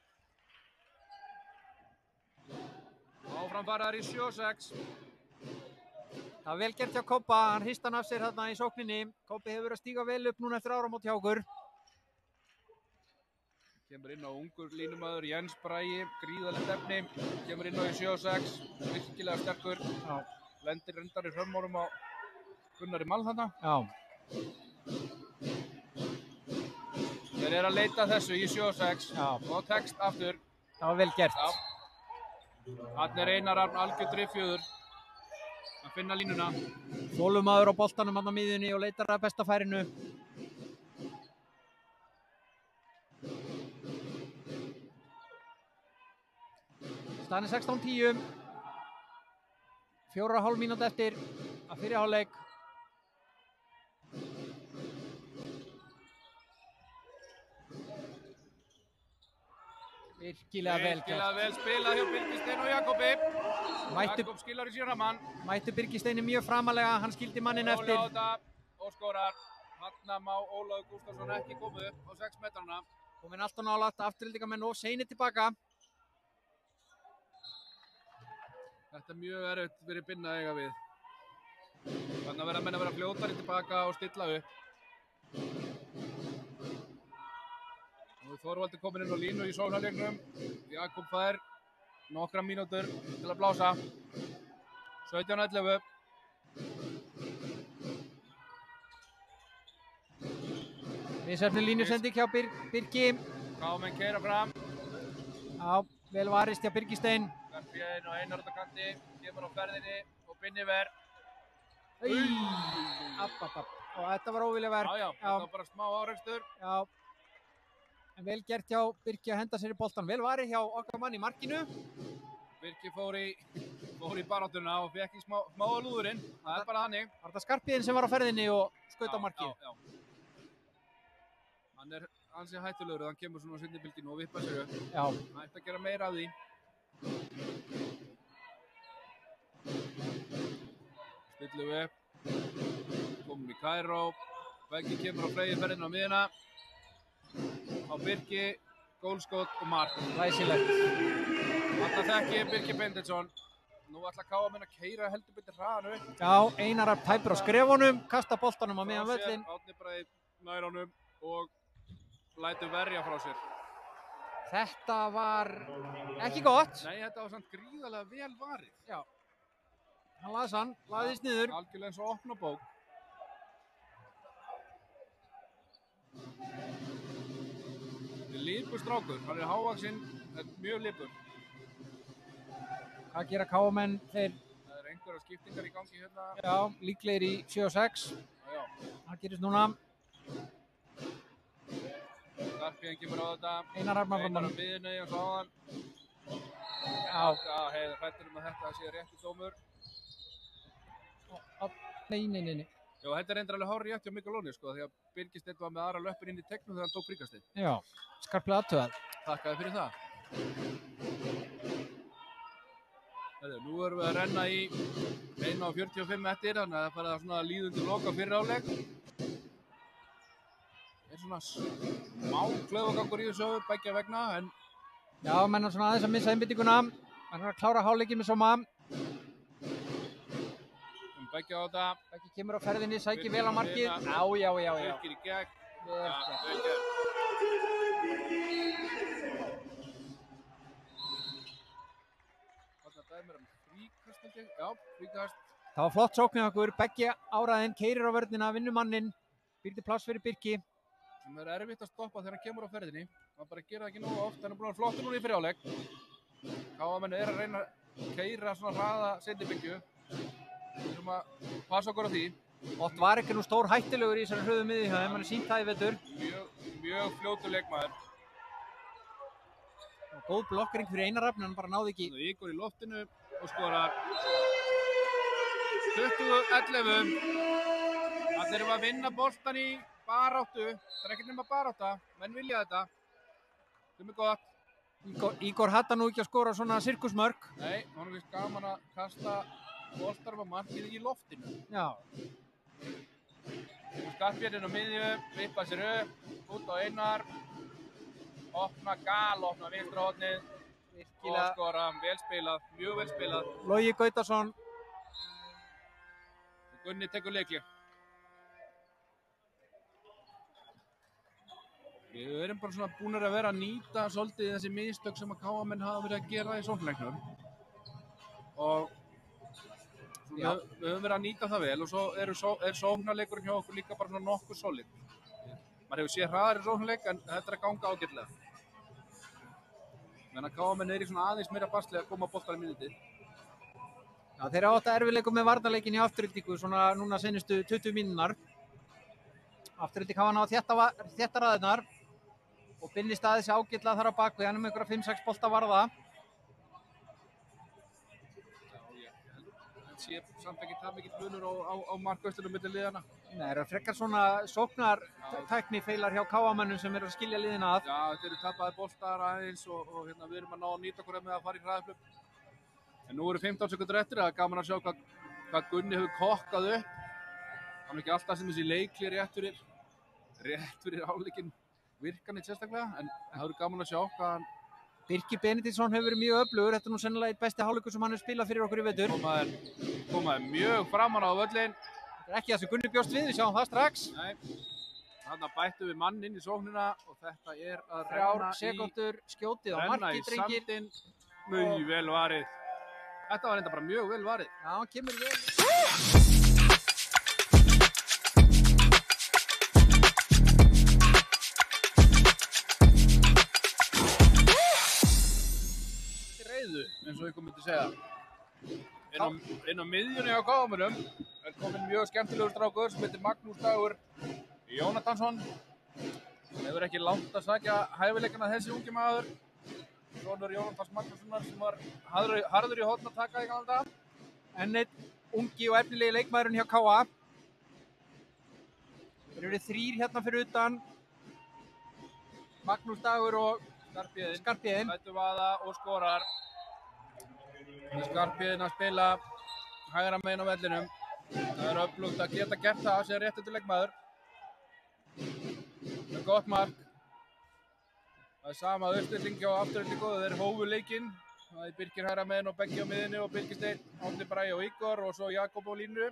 Áfram faraðar í 7-6. Það var vel gert hjá Kobba, hann hrist hann af sér þarna í sókninni. Kobbi hefur verið að stíga vel upp núna eftir áramót hjá okkur. Kemur inn á ungur línumaður Jens Bragi, gríðarlegt efni. Kemur inn á í 7-6, virkilega sterkur. Já. Lendir reyndar í hrömmórum á Gunnari Mall þarna. Já. Þeir eru að leita þessu í 7-6 og text aftur. Það var vel gert. Þarna er Einar Arn algjör driffjöður að finna línuna. Þolumaður á boltanum hann á miðjunni og leitar að besta færinu. Staðan er 16-10. 4,5 mínútur eftir að fyrri hálfleik. Virkilega vel gert. Virkilega vel spilað hjá Birgi Steini og Jakobi. Jakob skilar í síðan mann. Mættu Birgi Steini mjög framalega, hann skildi mannin eftir. Óli á þetta og skorar. Þarna má Ólafur Gústafsson ekki komið upp á 6 metrana. Kominn allt og nálægt, afturhaldingamenn og seinir tilbaka. Þetta er mjög erfitt fyrir Binna að eiga við. Þannig að verða menn að vera fljótari tilbaka og stilla upp. Þorvaldur kominn inn á línu í sóknarleiknum. Jakob fær nokkra mínútur til að blása. 17-11. Misefni línusending hjá Birgi. KM keyra fram. Já, vel varist hjá Birgi Stein. Skarphéðinn og Einar út á kanti. Kemur á ferðinni og Binni ver. Og þetta var óvilja verk. Já, þetta var bara smá árekstur. Já. En vel gert hjá Birgi að henda sér í boltan. Vel varið hjá okkar mann í markinu. Birgi fór í baráttuna og fekk í smá lúðurinn. Það er bara hannig. Var þetta Skarphéðinn sem var á ferðinni og skaut á markið? Já. Hann er ansi hættulegur, hann kemur svona á seinni bylginu og vippar sér upp. Já. Það ætti að gera meira af því. Stillum við upp. Komum í Kairó. Beggi kemur á flegi ferðinu á miðina. Á Birgi, gólskot og mark. Læsilegt. Þarna þekki Birgi Benditsson. Nú ætla KM að keyra heldur betur hraðan upp. Já, Einar Arn tæpur á skrefunum, kasta boltanum á miðjan völlinn. Árni Bragi nær honum og lætur verja frá sér. Þetta var ekki gott. Nei, þetta var samt gríðarlega vel varið. Já. Hann laðist niður. Algjörlega eins og opna bók. Lipur strákur, hann er hávaxinn, mjög lipur. Hvað gera KM-menn þeir? Það er einhverja skiptingar í gangi hérna. Já, líklegir í 7-6. Já. Það gerist núna. Skarphéðinn kemur á þetta. Einar Arn á miðjunni og svo á hann. Já, heiður hrættur að þetta sé rétti dómur. Nei. Já, þetta er reyndar alveg hárri rétt hjá Mikael Óni, sko, því að Birgir Steinn var með aðra löppur inn í tegnum þegar hann tók fríkastið. Já, skarplega aðtöðað. Þakkaði fyrir það. Nú erum við að renna í 1:45 eftir, þannig að það fara svona líðundur loka fyrir áleik. Er svona smá klaufagangur í þessu beggja vegna, en... Já, menn er svona aðeins að missa einbyttinguna. Menn er að klára hálfleikinn með sóma. Beggi á þetta. Beggi kemur á ferðinni, sækir vel á markið. Já. Birgir í gegn. Vel gert. Þarna dæmir hann fríkast, held ég. Já, fríkast. Það var flott sókn hjá okkur. Beggi áræðinn, keyrir á vörnina, vinnur manninn. Býrði pláss fyrir Birgi. Sem er erfitt að stoppa þegar hann kemur á ferðinni. Hann bara gerir það ekki nógu oft. Hann er búin að vera flottur núna í fyrri hálfleik. KM er að reyna að keyra svona hraða seinni Birgju. Við þurfum að passa okkur á því. Oft var ekki nú stór hættilegur í þessari hröðu miðju hjá þeim, hann er sýnt það í vetur. Mjög fljótur leikmaður. Og góð blokkering fyrir Einar Rafn, hann bara náði ekki. Ígor í loftinu og skorar 20-11. Allir eru að vinna boltan í baráttu. Það er ekki nema barátta, menn vilja þetta. Það er gott. Ígor hattar nú ekki að skora svona sirkusmörk. Nei, hann er vist gaman að kasta boltar á markið í loftinu. Já. Skarphéðinn á miðju, vippa sér upp, út á Einar. Opna vinstra hornið. Og skora, vel spilað, mjög vel spilað. Logi Gautason. Og Gunni tekur leikli. Við erum bara svona búinir að vera að nýta svolítið þessi mistök sem að KA-menn hafa verið að gera í sóknarleiknum. Og við höfum verið að nýta það vel og svo er sóknarleikurinn hjá okkur líka bara svona nokkuð solid. Maður hefur séð hraðari sóknarleik en þetta er að ganga ágætlega. Menn að KA-menn er í svona aðeins meira basli að koma boltar í mínútið. Já, þeir átt að erfiðleikum með varnarleikin í Aftureldingu svona núna seinustu 20 mínútur. Afturelding hafa náð þétta raðirnar og Binni staðið sér ágætlega þar á bakvið, hann með einhverja 5-6 bolta varða. En sé samt ekki það mikill munur á markvörslunum milli liðana. Nei, það eru frekar svona sóknartæknifeilar hjá KA-mönnum sem eru að skilja liðina að. Já, þetta eru tapaði boltar aðeins og við erum að ná að nýta okkur með að fara í hraðaflug. En nú eru 15 sekundur eftir, það er gaman að sjá hvað Gunni hefur kokkað upp. Hann er ekki alltaf sem þessi leikli rétt fyrir áleikinn virkan eitt sérstaklega, en það eru gaman að sjá hvað hann... Birkir Benediktsson hefur verið mjög öflugur, þetta er nú sennilega eitt besti hálfleikur sem hann hefur spilað fyrir okkur í vetur. Komaði mjög framan á völlinn. Þetta er ekki það sem Gunni bjóst við sjáum það strax. Nei, þarna bættu við mann inn í sóknina og þetta er að renna 3 sekúndur skjótið á markið, drengir. Renna í sandinn, mjög vel varið. Þetta var enda bara mjög vel varið. Já, hann kemur vel. Eins og ég myndi segja. Inn á miðjunni á KA-mönnum er komin mjög skemmtilegur strákur sem heitir Magnús Dagur Jónatansson. Hann hefur ekki langt að sækja hæfileikana þessi ungi maður. Sonur Jónatans Magnússonar sem var harður í horn að taka í gamla daga. Enn einn ungi og efnilegi leikmaðurinn hjá KA. Þeir eru 3 hérna fyrir utan. Magnús Dagur og Skarphéðinn. Lætur vaða og skorar. Skarphéðinn að spila hægra megin á vellinum. Það er öflugt að geta gert það sem réttur leikmaður. Það er gott mark. Það er sama uppstilling hjá Aftureldingu, þeir hófu leikinn. Það er Birkir hægra megin og Beggi á miðinni og Birkir Steinn, Árni Bragi og Ígor og svo Jakob á línu.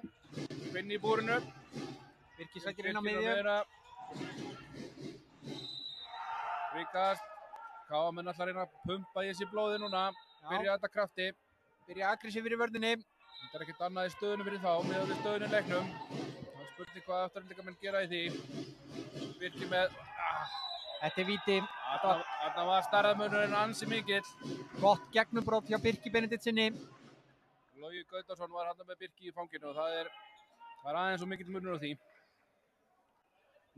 Binni í búrinu. Birkir sækir inn á miðju. Ríkast. KA-menn ætla að reyna að pumpa í þessi blóði núna. Byrja þetta krafti. Byrja aggressív fyrir vörninni. Þetta er ekkert annað í stöðunum fyrir þá, með við stöðunum í leiknum. Það er spurning hvað Aftureldingarmenn gera í því. Birkir með... Þetta er víti. Þarna var stærðarmunurinn ansi mikill. Gott gegnumbrot hjá Birki Benediktssoni. Logi Gautason var hann með Birki í fanginu og það er aðeins svo mikill munur á því.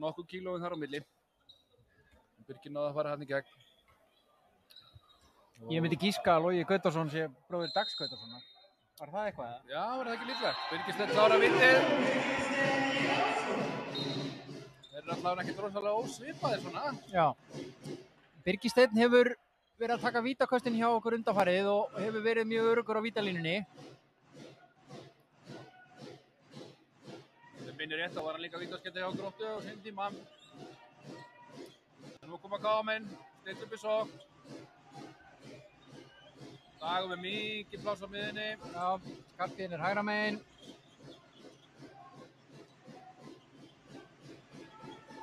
Nokkuð kílóin þar á milli. Birkir náði að fara hann í gegn. Ég myndi gíska að Logi Gautason sé bróðir Dags Gautasonar. Var það eitthvað? Já, var það ekki líklegt. Birkir Steinn klára vitið. Þeir eru allavega ekkert rosalega ósvipaðir svona. Já. Birkir Steinn hefur verið að taka vítaköstin hjá okkur undanfarið og hefur verið mjög öruggur á vítalínunni. Þeir minnir rétt, þá var hann líka vítasketti hjá Gróttu og sinn tíma. Nú koma KA-menn, Steinn upp í sókn. Dagur með mikið pláss á miðinni. Já, Skarphéðinn er hægra megin.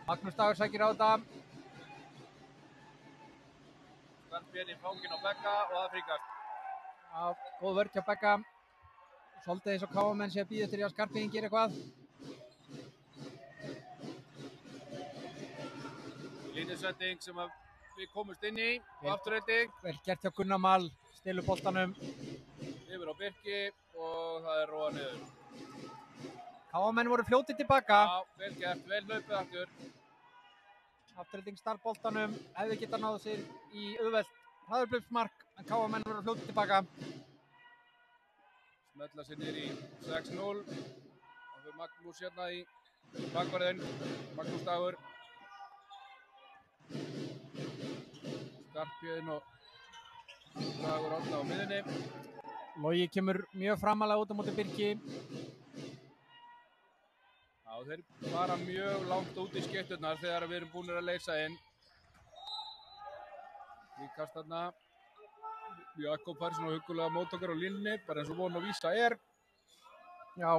Magnús Dagur sækir á þetta. Skarphéðinn í fangin á Begga og það fríkast. Já, góð vörn hjá Begga. Svolítið eins og KA-menn sé að bíða eftir að Skarphéðinn geri eitthvað. Línusetting sem við komumst inn í. Afturelding. Vel gert hjá Gunnar Mal. Stilu boltanum. Yfir á Birki og það er róað niður. KA-menn voru fljótið tilbaka. Já, vel gert, vel hlaupið aftur. Afturhalding starfboltanum hefði getað náðu sér í auðvelt hraðurhlaupsmark en KA-menn voru fljótið tilbaka. Smella sér niður í 6-0. Það fyrir Magnús hérna í bakvarðin. Magnús Dagur. Skarpjöðin og Dagur Árna á miðunni. Logi kemur mjög framalega út á móti Birki. Já, þeir fara mjög langt út í skytturnar þegar við erum búin að leysa inn. Líkast þarna. Jakob fær svona huggulega mót okkar á línunni, bara eins og von og vísa er. Já,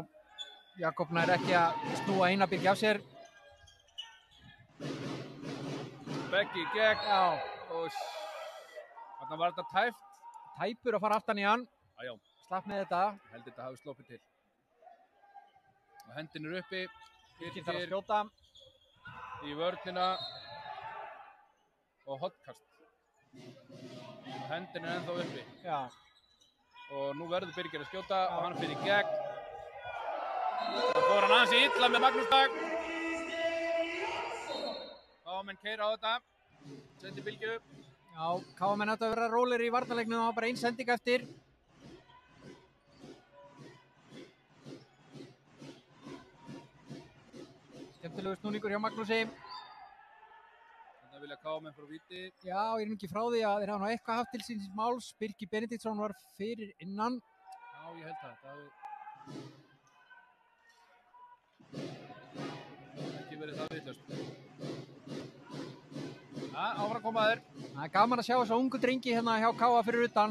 Jakob nær ekki að snúa Einar Birki af sér. Beggi í gegn. Já. Og þarna var þetta tæft. Tæpur að fara aftan í hann. Já. Slapp með þetta. Heldur þetta hafi sloppið til. Og hendin er uppi. Birki þarf að skjóta. Í vörnina. Og hotkast. Hendin er ennþá uppi. Já. Og nú verður Birgir að skjóta og hann fyrir í gegn. Það fór hann aðeins illa með Magnús Dag. KA-menn keyra á þetta. Sendi Bylgju. Já, KA-menn ættu að vera rólegir í varnarleiknum, það var bara ein sending eftir. Skemmtilegu snúningur hjá Magnúsi. Þetta vilja KA-menn frá víti. Já, ég er ekki frá því að þeir hafa nú eitthvað haft til síns máls. Birkir Benediktsson var fyrir innan. Já, ég held það. Það hefði ekki verið það vitlaust. Já, áfram að koma þér. Það er gaman að sjá þessa ungu drengi hérna hjá KA fyrir utan.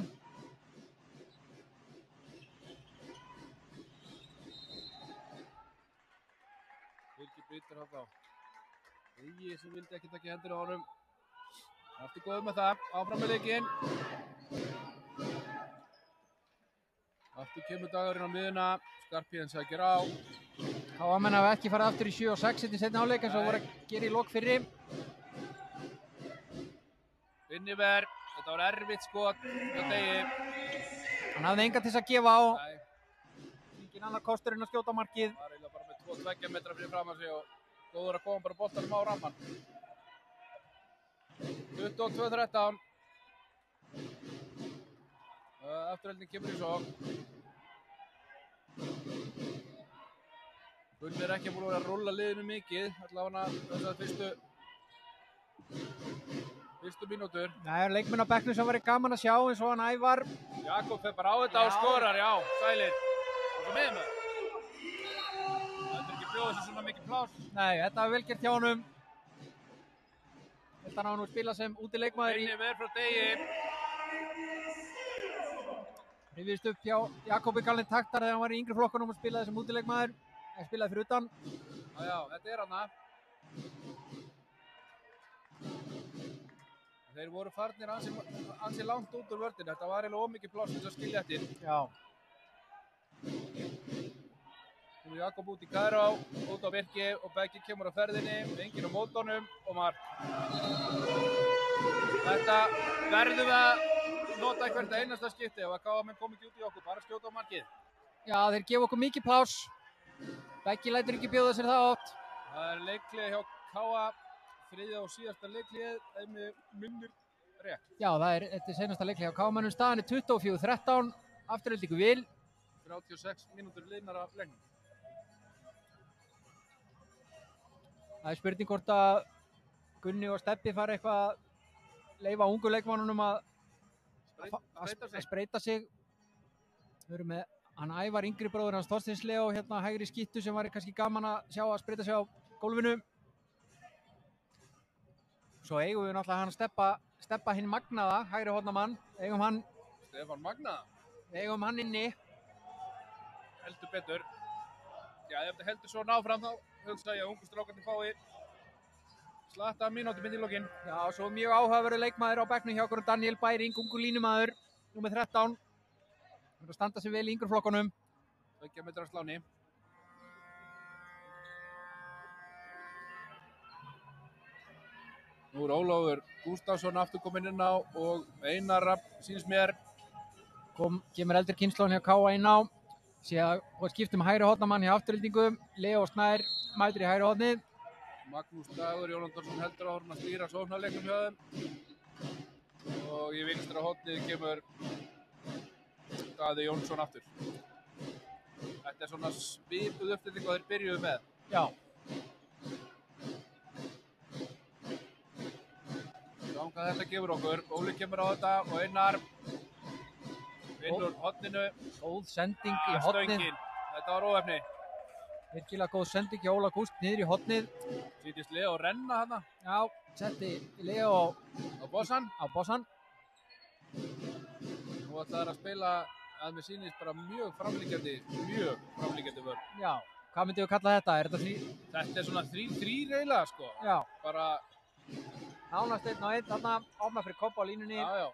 Birgir brýtur hann á. Eigi sem vildi ekki taka hendur á honum. Aftur góður með það. Áfram með leikinn. Aftur kemur Dagurinn á miðuna. Skarpjöðin sækir á. KA-menn hafa ekki farið aftur í 7 og 6 í seinni hálfleik eins og voru að gera í lok fyrri. Vinniver. Þetta var erfitt skot hjá Degi. Hann hafði enga til þess að gefa á. Nei, Engin annar kostur en að skjóta markið. það var eiginlega bara með 2-2 metra fyrir fram að sig og góður að koma bara boltanum á ramman. 22-13. Afturhalding kemur í sókn. Gunni er ekki búin að vera að rúlla liðinu mikið, allavega þessar fyrstu mínútur. Það er leikmenn á bekknum sem væri gaman að sjá eins og hann Ævar. Jakob fer bara á þetta og skorar, já, sælir. Og svo með það. Það er ekki bjóð þessu svona mikið pláss. Nei, þetta var vel gert hjá honum. Þetta ná nú að spila sem úti leikmaður í. Vinni verð frá Degi. Rifjist upp hjá Jakobi Kalnin Taktar þegar hann var í yngri flokkunum og spilaði sem úti leikmaður. Hann spilaði fyrir utan. Já, þetta er hana. Þeir voru farnir ansi langt út úr vörðinu. Þetta var eiginlega ómikið pláss til að skilja eftir. Já. Nú er Jakob út í Kærá, út á Birki og Beggi kemur á ferðinni, enginn á mótunum og mark. Þetta verðum við að nota í hvert einasta skipti ef að KA-menn kom ekki út í okkur, bara skjóta á markið. Já, þeir gefa okkur mikið pláss. Beggi lætur ekki bjóða sér það átt. Það er leikliði hjá KA, þriðja og síðasta leikliðið, ef mig minnir rétt. Já, þetta er seinasta leikli hjá KA-mennum. Staðan er 24-13, afturhaldingu vil. 36 mínútur liðnar af leiknum. Það er spurning hvort að Gunni og Steppi fara eitthvað að leyfa ungu leikmannunum að spreita sig. Við erum með hann Ævar yngri bróður hans Þorsteins Leó hérna hægri skittu sem var kannski gaman að sjá að spreita sig á gólfinu. Svo eigum við náttúrulega hann að steppa hinn magnaða, hægri hornamann. Eigum hann Stefán Magnaða. Eigum hann inni. Heldur betur. Já, ef þetta heldur svona áfram þá hugsa ég að ungu strákarnir fái slatta mínútu mynd í lokin. Já, svo mjög áhugaverður leikmaður á bekknum hjá okkur Daniel Bæring, ungu línumaður, númer 13. Það er að standa sig vel í yngri flokkunum. 2 metra sláni. Nú er Ólafur Gústafsson aftur kominn inn á og Einar Rapp sýnist mér. Kemur eldri kynslóðin hjá KA inn á. Síðan og skiptum hægri hornamann hjá Aftureldingu. Leo Snær mætir í hægri hornið. Magnús Dagur Jónandarsson heldur áfram að stýra sóknarleiknum hjá þeim. Og í vinstra hornið kemur Daði Jónsson aftur. Þetta er svona svipuð uppstilling og þeir byrjuðu með. Já. Sjáum hvað þetta gefur okkur. Óli kemur á þetta og Einar vinnur horninu. Góð sending í hornið. Stöngin. Þetta var óefni. Virkilega góð sending hjá Óla Gúst niður í hornið. Sýtist Leo að renna þarna. Já, setti Leo Á bossan. á bossan. Nú ætlaði að spila að mér sýnist bara mjög framlíkjandi vörn. Já, hvað myndum við kalla þetta? Er þetta því? Þetta er svona 3-3 eiginlega sko. Já. Bara, Nánast 1-1 þarna, opna fyrir Kobba á línunni. já.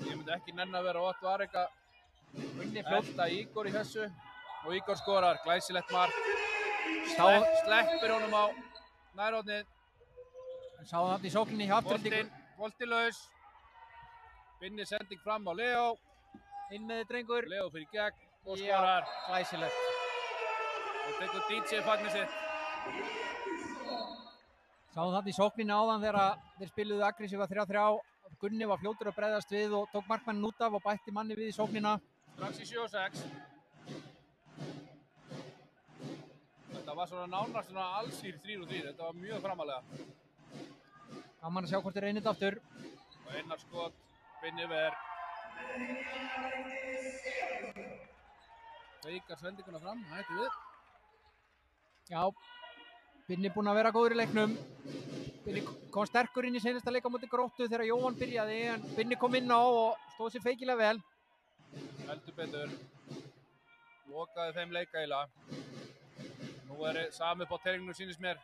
Ég myndi ekki nenn að vera Otto Arika elda Ígor í þessu. Og Ígor skorar, glæsilegt mark. Sleppir honum á nærhornið. Sáum þarna í sókninni hjá Aftureldingu. Bolti laus. Binni sending fram á Leo. Inn með drengur. Leo fyrir gegn og skorar. Já, glæsilegt. Og tekur DJ fagnir sitt. Sáum þarna í sókninni áðan þegar þeir spiluðu aggressífa 3-3. Gunni var fljótur að bregðast við og tók markmannin út af og bætti manni við í sóknina. Strax í 7-6. Þetta var svona nánast svona allsýr 3-3. Þetta var mjög framalega. Gaman að sjá hvort þeir reynir þetta aftur. Og Einar skot, Binni ver. Veikar sendinguna fram, hætti við. Já, Binni búinn að vera góður í leiknum. Binni kom sterkur inn í seinasta leik á móti Gróttu þegar Jóhann byrjaði en Binni kom inn á og stóð sér feikilega vel. Heldur betur. Lokaði þeim leika eiginlega. Nú er sami upp á teringinu sýnist mér.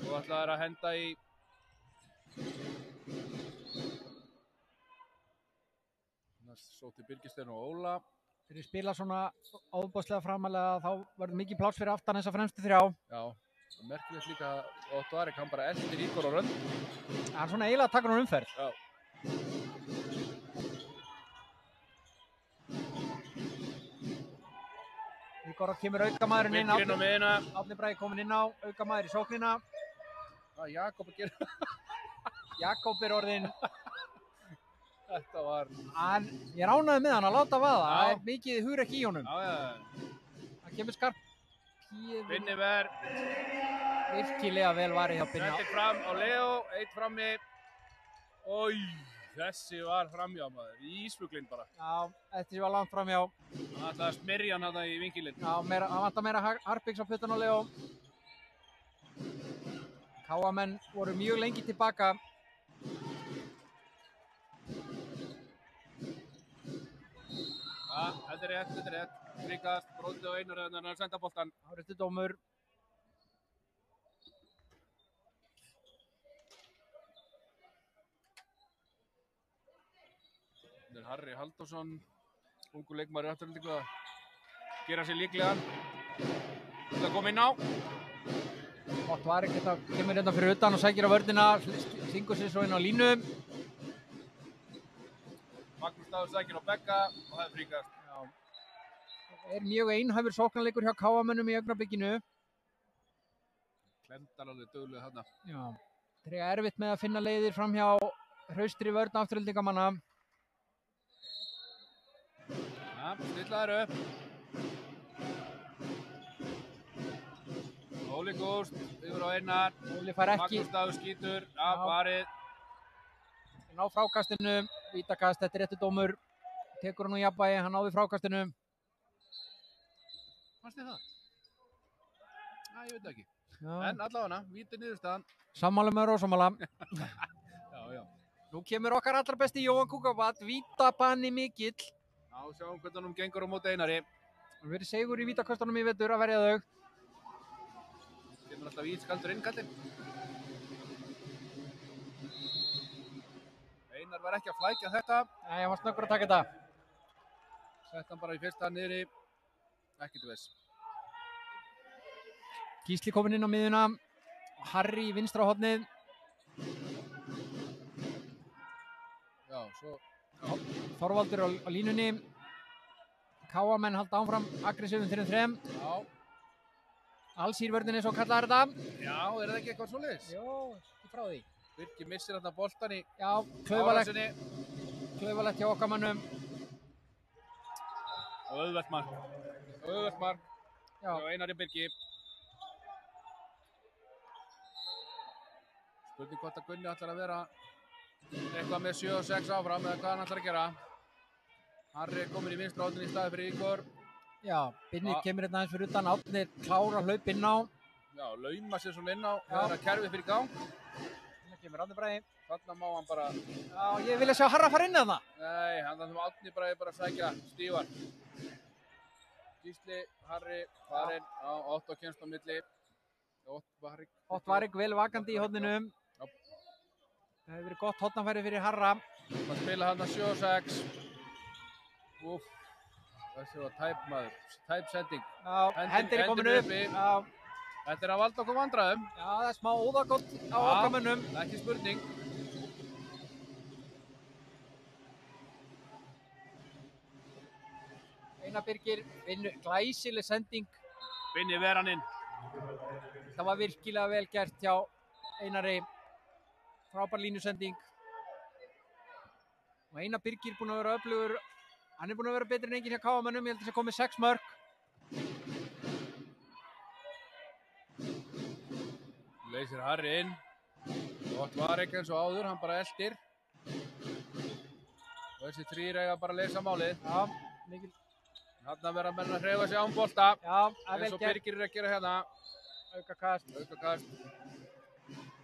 Og ætlaði að henda í sóti Birgissteinn og Óla. Þegar ég spila svona óbúðslega framalega þá verður mikið pláss fyrir aftan þessa fremstu þrjá. Já, og merkilegt líka að Otto Arik hann bara eldir Ígor á rönd. Það er svona eiginlega að taka hann umferð. Já. Ígor kemur aukamaðurinn inn. Byggirinn á miðina. Árni Bragi kominn inn á, aukamaður í sóknina. Hvað Jakob að gera? Jakob er orðinn. Þetta var... Ég ránaði með hann að láta vaða. Já. Það er mikið hugrekki í honum. Já. Það kemur skarp. Binni ver. Virkilega vel varið hjá Binni. Sendir fram á Leo, eitt frammi. Ói, þessi var framjá maður. Ísfuglinn bara. Já, þetta var langt framjá. Hann ætlaði að smyrja hann þarna í vinkilinn. Já, hann vantar meira harpiks á puttan á Leo. KA-menn voru mjög lengi tilbaka. Ja, þetta er rétt. Fríkast, Bróði og Einar en hann senda boltan. Áréttu dómur. Þetta er Harri Halldórsson, ungu leikmaður í Aftureldingu að gera sér líklegan. Þetta kom inn á. Otto Arik kemur hérna fyrir utan og sækir á vörnina, syngur sér svo inn á línu. Magnús Dagur sækir á bekka og það er fríkast. Það er mjög einhæfur sóknarleikur hjá KA-mönnum í augnablikkinu. Klemdar alveg duglega þarna. Já, þeir eiga erfitt með að finna leiðir fram hjá hraustri vörn Aftureldingamanna. Ja, stilla þær upp. Óli Gúst, yfir á Einar. Óli fær ekki. Magnús Dagur skýtur, varið. Ná frákastinu, vítakast, þetta er réttu dómur. Tekur hann úr jafnvægi, hann náði frákastinu. Fannst þið það? Ég veit ekki. Já. En allavega, víti niðurstaðan. Sammála með Rósamála. Já. Nú kemur okkar allra besti Jóhann Kúkabat, vítabanni mikill. Já, sjáum hvernig hann gengur á móti Einari. Hann verið segur í vítakostunum í vetur að verja þau. Kemur alltaf ítskaldur innkallinn. Einar var ekki að flækja þetta. Nei, hann var snöggur að taka þetta. Sett hann bara í fyrsta niðri. Ekkert viss. Gísli kominn inn á miðuna. Harry í vinstra hornið. Já, svo Þorvaldur á línunni. KA-menn halda áfram aggressífum 3-3. Já. Allsýrvörðinni svo kallaði þetta. Já, það ekki eitthvað svoleiðis? Jó, ekki frá því. Birkir missir þarna boltan í árásinni. Klaufalegt hjá okkar mönnum. Og auðvelt mark. Já, Einari Birki. Spurning hvort að Gunni ætlar að vera eitthvað með 7-6 áfram eða hvað hann ætlar að gera. Harri komur í vinstra hornið í staði fyrir Ígor. Já, Binni kemur hérna aðeins fyrir utan. Árni klára hlaup inn á. Já, lauma sér svona inn á. Það er kerfið fyrir gang. Hérna kemur Árni Bragi. Þarna má hann bara... Já, ég vilja sjá Harra fara inn að það. Nei, hann þannig að Árni Bragi bara sækja stífar. Gísli, Harri, farinn á 8 kemst á milli. Ottvarik vel vakandi í horninu. Það hefur verið gott hornafæri fyrir Harra. Það spila hann að 7-6. Úff, þessi var tæp maður, tæp sending. Já, hendir er komin upp. Þetta er að valda okkur vandræðum. Já, það er smá óðagott á okkar mönnum. Ekki spurning. Einar Birgir, glæsileg sending. Binni veran inn. Það var virkilega vel gert hjá Einari. Frábær línusending. Og Einar Birgir búinn að vera öflugur. Hann er búinn að vera betri en enginn hjá KA-mönnum. Ég held að það komið 6 mörk. Leysir Harri inn. Gott var ekki eins og áður, hann bara eldir. Og þessi 3 eiga bara að leysa málið. Já, mikil. Þarna verða menn að hreyfa sig án bolta. Já, það er vel gert. Eins og Birgir er að gera hérna. Aukakast.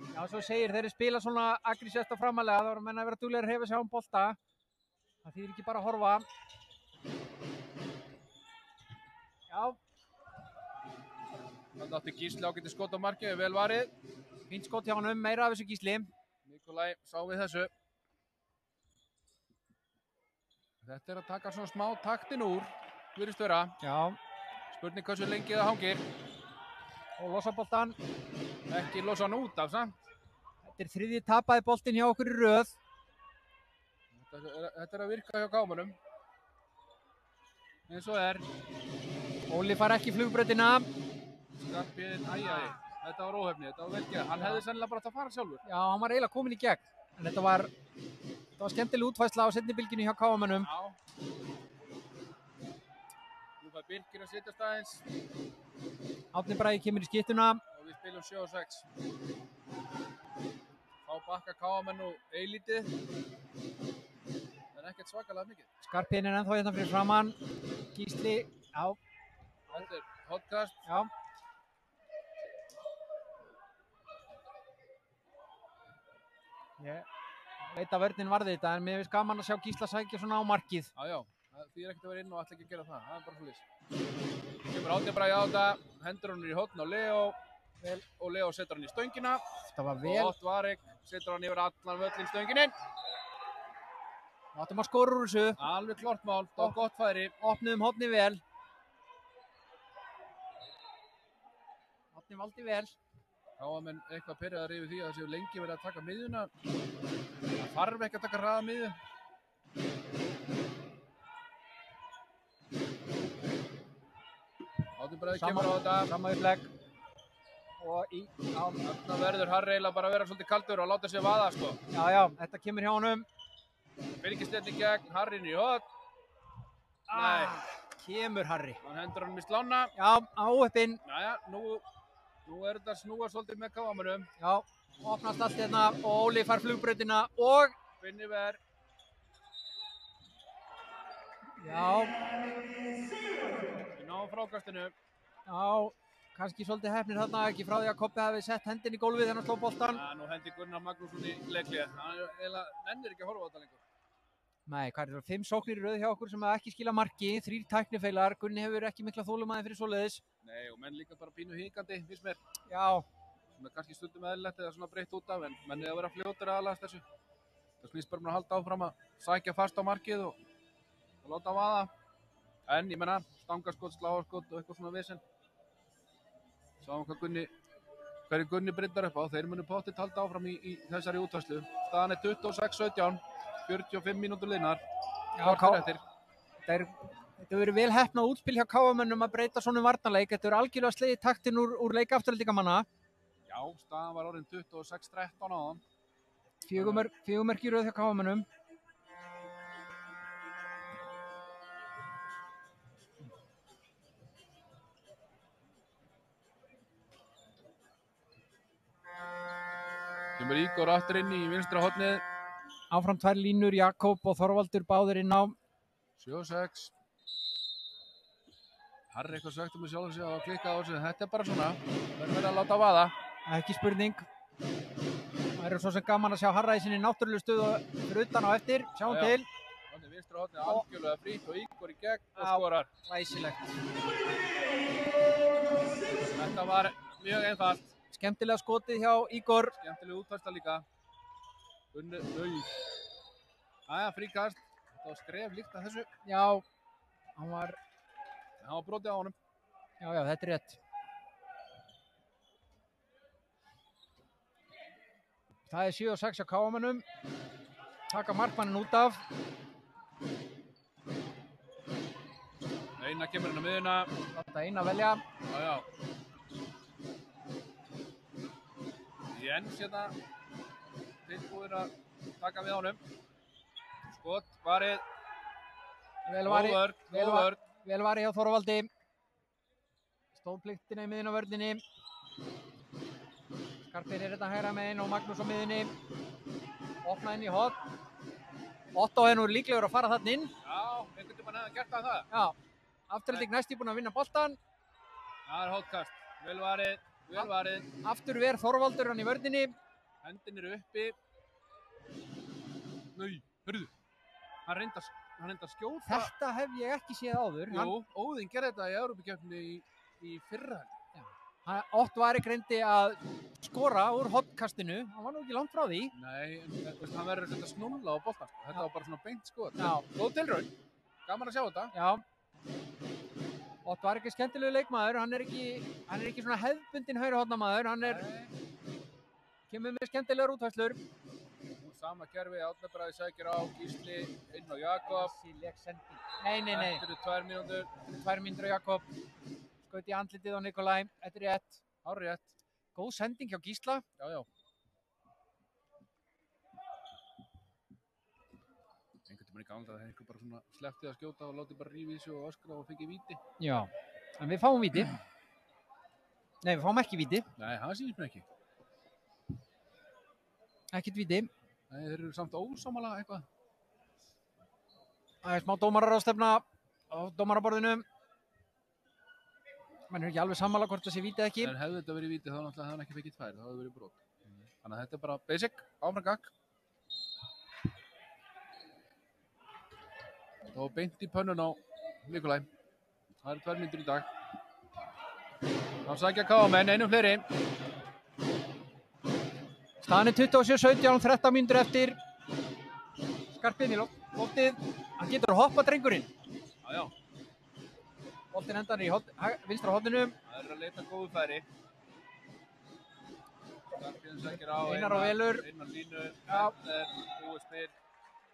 Já, svo segir þeir spila svona aggressíft á framalega. Það voru menn að vera duglegir að hreyfa sig án bolta. Það þýðir ekki bara að horfa. Já. Þannig átti Gísli ágæti skot á markið, vel varið. Fínt skot hjá honum, meira af þessu Gísli. Nikolaj sá við þessu. Þetta er að taka svona smá taktin úr, virðist vera. Já. Spurning hversu lengi það hangir. Og losa boltan. Ekki losa hann út af samt. Þetta er 3. tapaði boltinn hjá okkur í röð. Þetta er að virka hjá KA-mönnum. Eins og er. Óli far ekki flugbrautina. Skarpiðinn, þetta var óhefni, þetta var vel gert. Hann hefði sennilega bara átt að fara sjálfur. Já, hann var eiginlega komin í gegn. En þetta var skemmtileg útfærsla á seinni bylgjunni hjá KA-mönnum. Já. Nú fær Birkir að setjast aðeins. Árni Bragi kemur í skyttuna. Og við spilum 7-6. Þá bakka KA-menn nú eilítið. En ekkert svakalega mikið. Skarpiðinn er ennþá hérna fyrir framann. Gísli, já. Þetta er hotkast. Já. Ég veit að vörnin varði þetta, en mér finnst gaman að sjá Gísla sækja svona á markið. Já. Því er ekkert að vera inn og ætla ekki að gera það. Það er bara svolítið. Kemur Árni Bragi á þetta, hendur hann í horn á Leo. Og Leo setur hann í stöngina. Þetta var vel. Og Ottvarik setur hann yfir allan völlin stönginin. Áttum að skora úr þessu. Alveg klart mál, það var gott færi. Opnuðum horni vel. Átni valdi vel. KA-menn eitthvað pirraðar yfir því að það séu lengi verið að taka miðjuna. Það þarf ekki að taka hraða miðju. Árni Bragi kemur á þetta. Sama upplegg. Og þarna verður Harri eiginlega bara að vera svolítið kaldur og láta sig vaða, sko. Já, þetta kemur hjá honum. Birkisteinn í gegn, Harri inn í hot. Nei. Kemur Harri. Hann hendur hann í slána. Já, áheppinn. Jæja, nú er þetta að snúa svolítið með KA-mönnum. Já, opnast allt hérna og Óli fær flugbrautina og... Binni ver. Já. Við náum frákastinu. Já, kannski svolítið hefnir þarna, ekki frá því að Kobbi hafi sett hendin í gólfið þegar hann sló boltan. Já, nú hendi Gunnar Magnússon í leiklið. Hann ennir ekki að horfa á þetta lengur. Nei, hvað er það? 5 sóknir í röð hjá okkur sem ekki skila marki, 3 tæknifeilar. Gunni hefur ekki mikla þolinmæði fyrir svoleiðis. Nei, og menn líka bara pínu hikandi, finnst mér. Já. Sem er kannski stundum eðlilegt eða svona breytt út af, en menn er að vera fljótir að aðlagast þessu. Það snýst bara að halda áfram að sækja fast á markið og láta vaða. En ég menna, stangarskot, sláarskot og eitthvað svona vesen. Sáum hverju Gunni breytar upp á. Þeir munu pottitt halda áfram í þessari útfærslu. Staðan er 26-17. 45 mínútur liðnar. Já, Korter eftir. Þetta verður vel heppnað útspil hjá KM-mönnum að breyta svona varnarleik. Þetta verður algjörlega slegið taktin úr leik afturhaldingamanna. Já, staðan var orðin 26-13 á hann. 4 mörk í röð hjá KM-mönnum. Kemur Ígor aftur inn í vinstra hornið. Áfram 2 línur, Jakob og Þorvaldur báðir inn á. 7-6. Harri eitthvað sögt með sjálfum sig og klikkað á þessu. Þetta bara svona. Verður að láta vaða. Ekki spurning. Það eru svo sem gaman að sjá Harra í sinni náttúrulegu stöðu fyrir utan á eftir. Sjáum til. Þannig vinstra hornið algjörlega frýtt og Ígor í gegn og skorar. Glæsilegt. Þetta var mjög einfalt. Skemmtilega skotið hjá Ígor. Skemmtileg útfærsla líka. Æja, fríkast. Þetta var skref líkt að þessu. Já, hann var brotið á honum. Já, þetta er rétt. Það er 7-6 á KM-mönnum. Taka markmanninn út af. Einar kemur inn á miðuna. Láta Einar velja. Já. Jens hérna tilbúinn að taka við honum. Skot, varið. Vel varið hjá Þorvaldi. Stóð pliktina í miðin á vörninni. Skarpir er þetta hægra megin og Magnús á miðinni. Opnað inn í horn. Otto er nú líklegur að fara þarna inn. Já, einhvern tímann hefði gert það. Já, Afturhalding næst búinn að vinna boltan. Það er hótkast. Vel varið. Aftur ver Þorvaldur hann í vörninni. Hendin eru uppi. Hörðu. Hann reyndi að skjóta. Þetta hef ég ekki séð áður. Jú, Óðinn gerði þetta í Evrópukeppni í fyrra. Otto Ari greindi að skora úr hornkastinu. Hann var nú ekki langt frá því. Nei, hann verður að snúlla á boltan. Þetta var bara svona beint skot. Já. Góð tilraun. Gaman að sjá þetta. Já. Otto var ekki skemmtilegu leikmaður, hann er ekki svona hefðbundin hægri hornamaður, kemur með skemmtilegar útfærslur. Sama kerfi, Árni Bragi sækir á, Gísli inn á Jakob. Nei. Þetta eru 2 mínútur. 2 mínútur á Jakob. Skaut í andlitið á Nikolaj, þetta er rétt. Hárrétt. Góð sending hjá Gísla. Já. Einhvern veginn í gang að einhver bara svona sleppti að skjóta og láti bara rífa í sig og öskra og fengi víti. Já, en við fáum víti. Nei, við fáum ekki víti. Nei, það sýnist mér ekki. Ekkert víti. Nei, þeir eru samt ósámála eitthvað. Það er smá dómararáðstefna á dómaraborðinu. Menn er ekki alveg sammála hvort það sé víti eða ekki. En hefði þetta verið víti þá náttúrulega hefði hann ekki fengið 2, þá hefði verið brot. Þannig að þetta er bara basic, áfram gakk. Og beint í pönnun á Nikolaj. Það eru 2 mínútur í dag. Þá sækja KM-menn, einum fleiri. Staðan er 27-17, 13 mínútur eftir. Skarpinn í loftið. Hann getur að hoppa drengurinn. Já. Boltinn endar í vinstra horninu. Það er að leita góðu færi. Skarpinn sækir á Einar og velur. Einar línu. Já. Þetta er búið spil.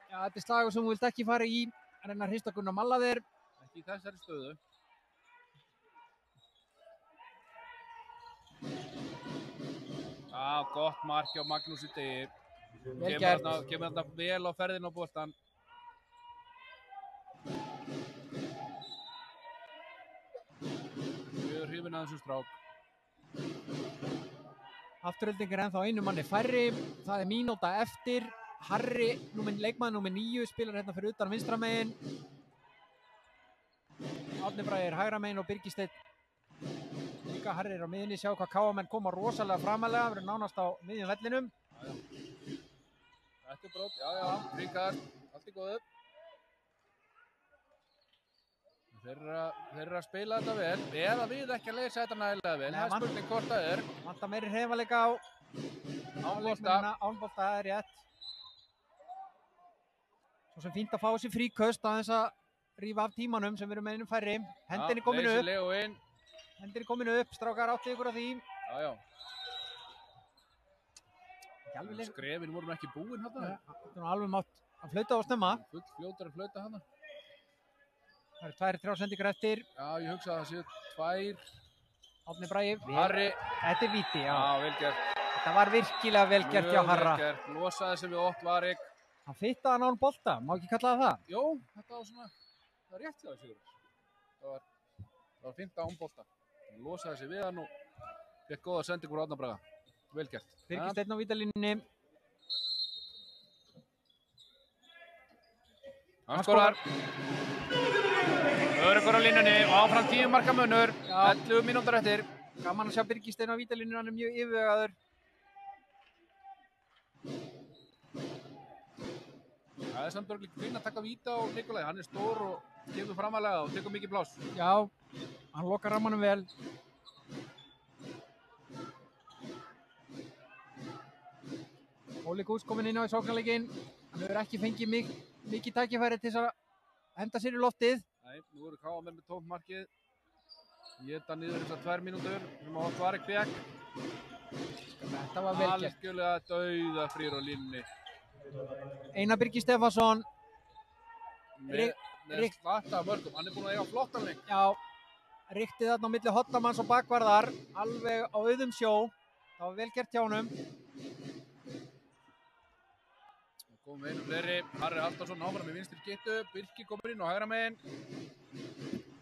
Já, þetta er slagur sem þú vilt ekki fara í. Hann reynar að hrista Gunnar Malla þér. Ekki í þessari stöðu. Gott mark hjá Magnúsi Degi. Vel gert. Kemur þarna vel á ferðin á boltan. Við erum hrifin að þessu strák. Afturhalding er ennþá einu manni færri. Það er mínúta eftir. Harri, leikmaður númer 9, spilar hérna fyrir utan vinstra megin. Árni Bragi er hægra megin og Birgir Steinn líka. Harri er á miðinni, sjá hvað KM-menn koma rosalega framalega, verður nánast á miðjum vellinum. Þetta er brot, já, fríkast, allt í góðu. Þeir eru að spila þetta vel, eða við ekki að leysa þetta nægilega vel. Það er spurning hvort það er. Vantar meiri hreyfanleika á Ánbolta, það er rétt. Svo sem fínt að fá sér fríköst aðeins að rífa af tímanum sem við erum með einum færri. Hendin er komin upp. Hendin er komin upp, strákar áttið ykkur á því. Já. Skrefin voru ekki búin hérna. Það er alveg mátt Hann flauta á stemma. Full fljótur að flauta hana. Það eru 2-3 sendingar eftir. Já, ég hugsa að það séu 2. Árni Bragi. Harri. Þetta er víti, já. Já, vel gert. Þetta var virkilega vel gert hjá Harra. Mjög vel gert. Losaði sig við Ott Varik. Hann fittaði hann á hann bolta, má ekki kalla það? Jó, þetta var svona, það var rétt hjá það, Sigurður. Það var fínt án bolta. Hann losaði sig við hann og fekk góða sendingur á Árna Braga. Vel gert. Birgir Steinn á vítalínunni. Hann skorar. Öruggur á línunni og áfram 10 marka munur. 11 mínútur eftir. Gaman að sjá Birgir Steinn á vítalínunni, hann er mjög yfirvegaður. Það er samt örgulega fín að taka víta á Nikolai. Hann er stór og kemur framalega og tekur mikið pláss. Já, hann lokar rammanum vel. Óli Gús kominn inn á í sóknarleikinn. Hann hefur ekki fengið mikið tækifæri til að henda sér í loftið. Nei, nú eru KM með tómt markið. Éta niður þessar 2 mínútur sem Ott Varik fékk. Þetta var vel gert. Algjörlega dauðafrýr á línunni. Einar Birgir Stefánsson. Með slatta af mörgum. Hann er búinn að eiga flottan leik. Já, ryktið þarna á milli Hollamanns og bakvarðar. Alveg á auðum sjó. Það var vel gert hjá honum. Komum við einu fleiri. Harri Halldórsson áfram í vinstri skyttu. Birkir komur inn á hægra megin.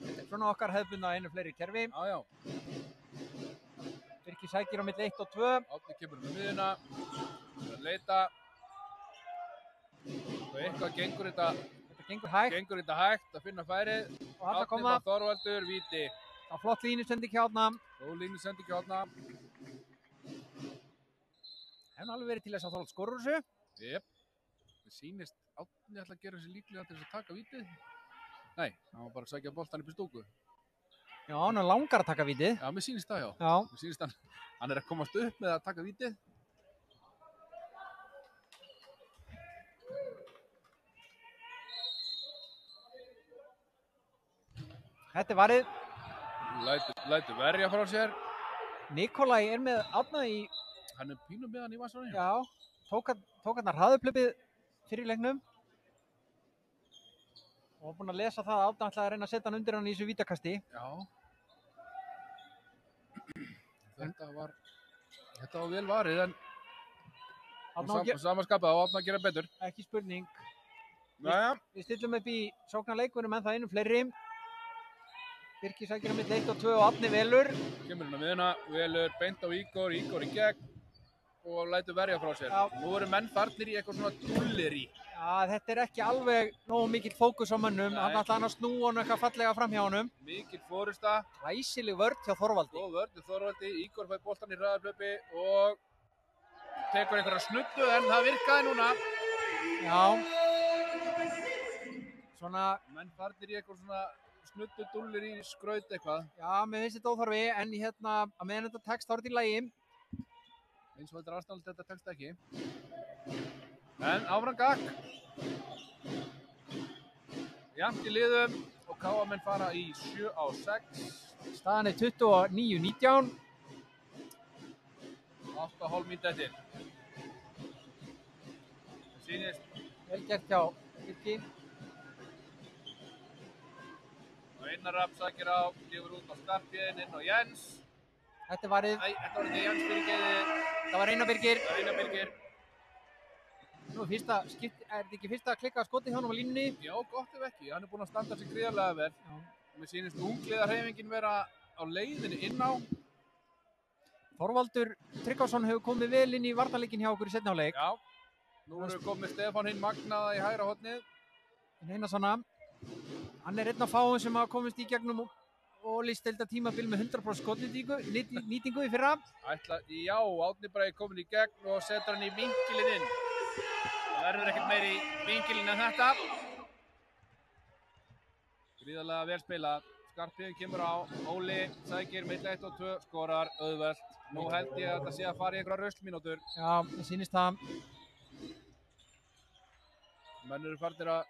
Þetta er svona okkar hefðbundna einu fleiri kerfi. Já, já. Birkir sækir á milli 1 og 2. Árni kemur með miðuna. Það er að leita. Og eitthvað gengur þetta hægt að finna færið. Og þarna kom Árni það. Þorvaldur, víti. Það var flott línusending hjá Árna. Góð línusending hjá Árna. Hefði alveg verið til þess að Þorvald skorur þessu. Jep. Það sýnist Árni ætla að gera sig líklega til þess að taka vítið. Nei, hann var bara að sækja boltan upp í stúku. Já, hann er langar að taka vítið. Já, mér sýnist það, já. Já. Mér sýnist hann er að komast upp með að taka vítið. Þetta er varið. Lætur verja frá sér. Nikolai er með Árna í... Hann er pínum með hann í vasanum. Já, tók hann að hraðuplöpið fyrir leiknum. Og var búinn að lesa það að Árna ætlaði að reyna að setja hann undir hann í þessu vítakasti. Já. Þetta var vel varið en samanskapað á Árna að gera betur. Ekki spurning. Jæja. Við stillum upp í sóknarleikvunum en það einu fleiri. Birkir sækir á milli 1 og 2 og Árni velur. Kemur hann á miðuna, velur beint á Ígor í gegn og lætur verja frá sér. Já. Nú eru menn farnir í eitthvað svona dullir í. Já, þetta er ekki alveg nógu mikill fókus á mönnum. Nei. Hann ætlaði hann að snúa hann eitthvað fallega fram hjá honum. Mikil forysta. Glæsileg vörn hjá Þorvaldi. Góð vörn hjá Þorvaldi. Ígor fær boltan í hraðaplöpi og tekur einhverja snuddu en það virkaði núna. Já. Svona... Menn farnir í eitthvað svona snuddu dullir í skraut eitthvað. Já, mér finnst þetta óþarfi en hérna að meðan þetta tekst þá er þetta í lagi. Eins og þetta er aðstæðanlegt þetta tekst ekki. En áfram gakk. Jafnt í liðum og KM fara í 7-6. Staðan er 29-19. 8,5 mínútur eftir. Það sýnist. Vel gert hjá Birki. Og Einar Rapp sækir á, gefur út á Skarphéðinn inn á Jens. Þetta var Nei, þetta var ekki Jens fyrirgeiði. Það var Einar Birgir. Það var Einar Birgir. Nú er þetta ekki fyrsta að klikka skoti hjá honum á línunni? Já, gott ef ekki. Hann er búinn að standa sig gríðarlega vel. Já. Mér sýnist ungliðarhreyfingin vera á leiðinni inn á. Þorvaldur Tryggvason hefur komið vel inn í varnarleikin hjá okkur í seinni hálfleik. Já. Nú erum við komið Stefán hinn magnaða í hægra hornið. Einarsson. Hann er einn af fáum sem hafa komist í gegnum og listdelda tímabil með 100% skotnýtingu í fyrra. Já, Árni Bragi komin í gegn og setur hann í vinkilinn inn. Það verður ekkert meiri í vinkilinn en þetta. Gríðarlega vel spilað. Skarphéðinn kemur á. Óli sækir milli 1 og 2, skorar auðvelt. Nú held ég að þetta sé að fara í einhverja ruslmínútur. Já, það sýnist það. Menn eru farnir að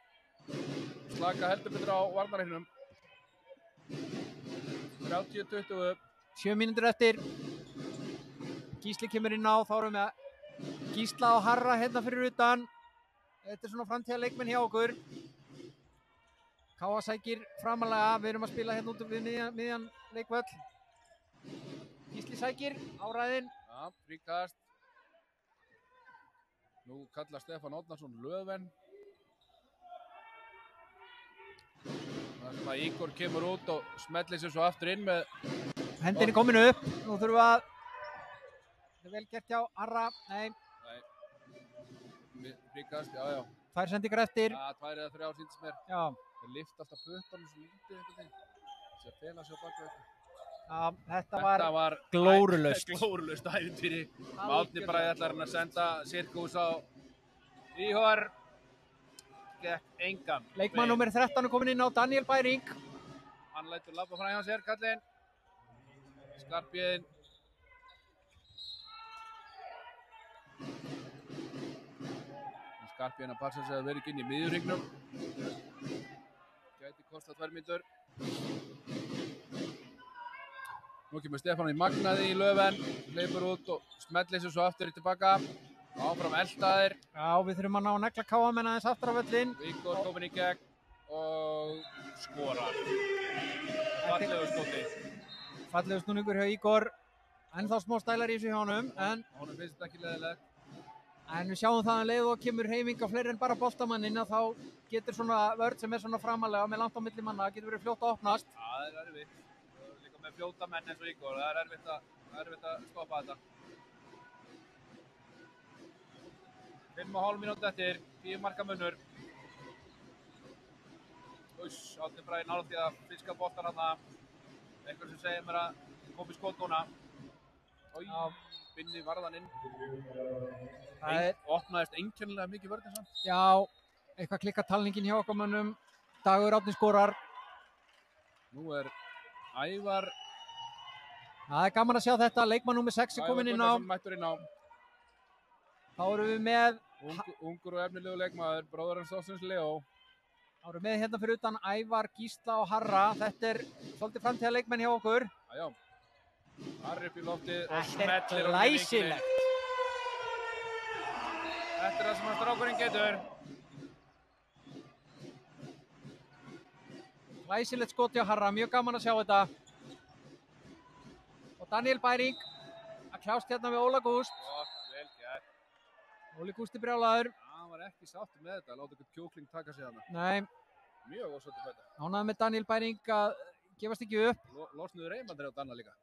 slaka heldur betur á varnarleiknum. 30-20. 7 mínútur eftir. Gísli kemur inn á, þá erum við með Gísla og Harra hérna fyrir utan. Þetta svona framtíða leikmenn hjá okkur. Káa sækir framalega, við erum að spila hérna út við miðjan leikvöll. Gísli sækir, áræðin. Já, fríkast. Nú kallar Stefán Árnason Löfven. Það sem að Ígor kemur út og smellir sér svo aftur inn með... Hendinni komin upp, nú þurfum við að... Þetta er vel gert hjá Arra, nei. Fríkast, já. 2 sendingar eftir. Já, 2 eða 3 sýndist mér. Já. Þeir lyfta alltaf puttunum svo lítið einhvern veginn. Þess að fela sér á baka þetta. Já, þetta var glórulaust. Glórulaust ævintýri. Árni Bragi ætlar hann að senda sirkus á Íhor. Gekk engan. Leikmann númer 13 er komin inn á Daniel Bæring. Hann lætur labba frá hjá sér, kallinn. Skarpjöðin. Skarpjöðin að passa sig að vera ekki inn í miðjurhringnum. Gæti kostað 2 mínútur. Nú kemur Stefán í magnaði í Löfven. Hleypur út og smellir sér svo aftur tilbaka. Áfram eldaðir. Já, við þurfum að ná að negla Káamenn aðeins aftur á völlinn. Ígor komin í gegn og skorar. Fallegu skoti. Fallegu snúningur hjá Ígor. Ennþá smá stælar í þessu hjá honum, en finnst þetta ekki leiðilegt. En við sjáum það að leið og kemur hreyfing á fleiri en bara boltamanninn að þá getur svona vörð sem er svona framalega með langt á milli manna, getur verið fljótt að opnast. Já, það er erfitt. Líka með fljóta menn eins og Ígor, það er erfitt að stoppa þetta. 5,5 mínútur eftir, 10 marka munur. Árni Bragi nálægt því að fiska boltan þarna. Einhver sem segir mér að koma í skot núna. Binni varðan inn. Opnaðist einkennilega mikið vörðin samt. Já, eitthvað klikkar talningin hjá okkar mönnum. Dagur Árni skorar. Nú er Ævar. Það er gaman að sjá þetta. Leikmann númer 6 er komin inn á. Mættur inn á. Þá erum við með... Ungur og efnilegu leikmaður, bróður hans Þorsteins Leó. Þá erum við hérna fyrir utan Ævar, Gísla og Harra. Þetta er svolítið framtíða leikmenn hjá okkur. Já. Harri upp í loftið og smellir. Þetta er glæsilegt. Þetta er það sem að strákurinn getur. Glæsilegt skot hjá Harra, mjög gaman að sjá þetta. Og Daniel Bæring að kljást hérna við Óla Gúst. Vel gert. Óli Gústi brjálaður. Hann var ekki sáttur með þetta, láta ykkur kjókling taka sig hana. Nei. Mjög ósáttur með þetta. Ánægður með Daniel Bæring að gefast ekki upp. Losnuðu reymandir á Danna líka.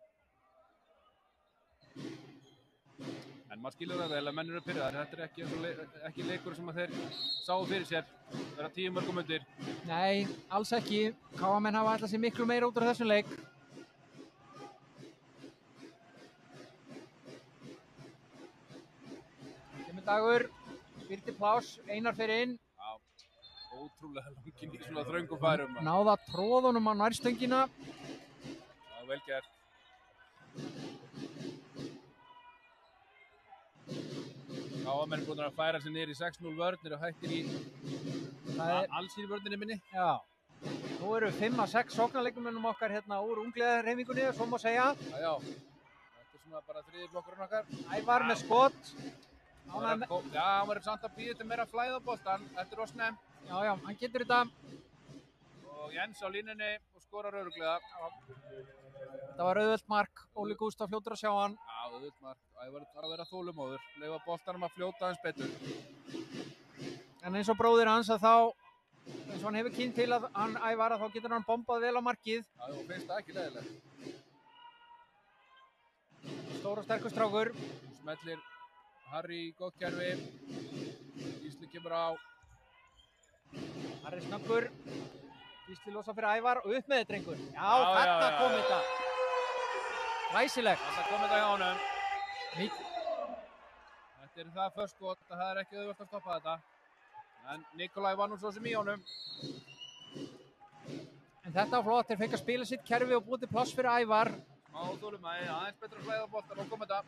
En maður skilur það vel að menn eru pirraðir. Þetta er ekki leikur sem að þeir sáu fyrir sér. Það er 10 mörgum undir. Nei, alls ekki. Káamenn hafa ætlað sér miklu meira út af þessum leik. Kemur Dagur, Birti Pláss, Einar fyrir inn. Já, ótrúlega langinn í svona þröngum færum. Náða tróðunum á nærstöngina. Já, vel gert. Káamenn er búin að færa sig niður í 6-0 vörnir og hættir í allsýri vörninni minni. Já, nú eru 5-6 sóknarleikumennum okkar hérna úr ungliðarhreyfingunni, svo má segja. Já, þetta er svona bara þriði flokkurinn okkar. Ævar með skot. Já, hann verður samt að býða þetta meira flæðaboltan, þetta er snemmt. Já, hann getur þetta. Og Jens á línunni og skorar örugglega. Þetta var auðvelt mark, Óli Gústaf fljótur að sjá hann. Já, auðvelt mark, Ævar þarf að vera þolumóður, leyfa boltanum að fljóta hans betur. En eins og bróðir hans að þá, eins og hann hefur kynnt til að hann Ævar að þá getur hann bombað vel á markið. Já, og finnst það ekki leiðilegt. Stór og sterkur strákur. Smellir Harry í gott kerfi. Gísli kemur á. Harry snöggur. Gísli losa fyrir Ævar og upp með þetta drengur. Já, þarna kom þetta. Glæsilegt. Þarna kom þetta hjá honum. Þetta er það först gott, það er ekki auðvelt að stoppa þetta. En Nikolaj var nú svo sem í honum. En þetta var flott, þeir fengi að spila sitt kerfi og búið til pláss fyrir Ævar. Smá þolinmæði, aðeins betra að flæða boltan og kom þetta.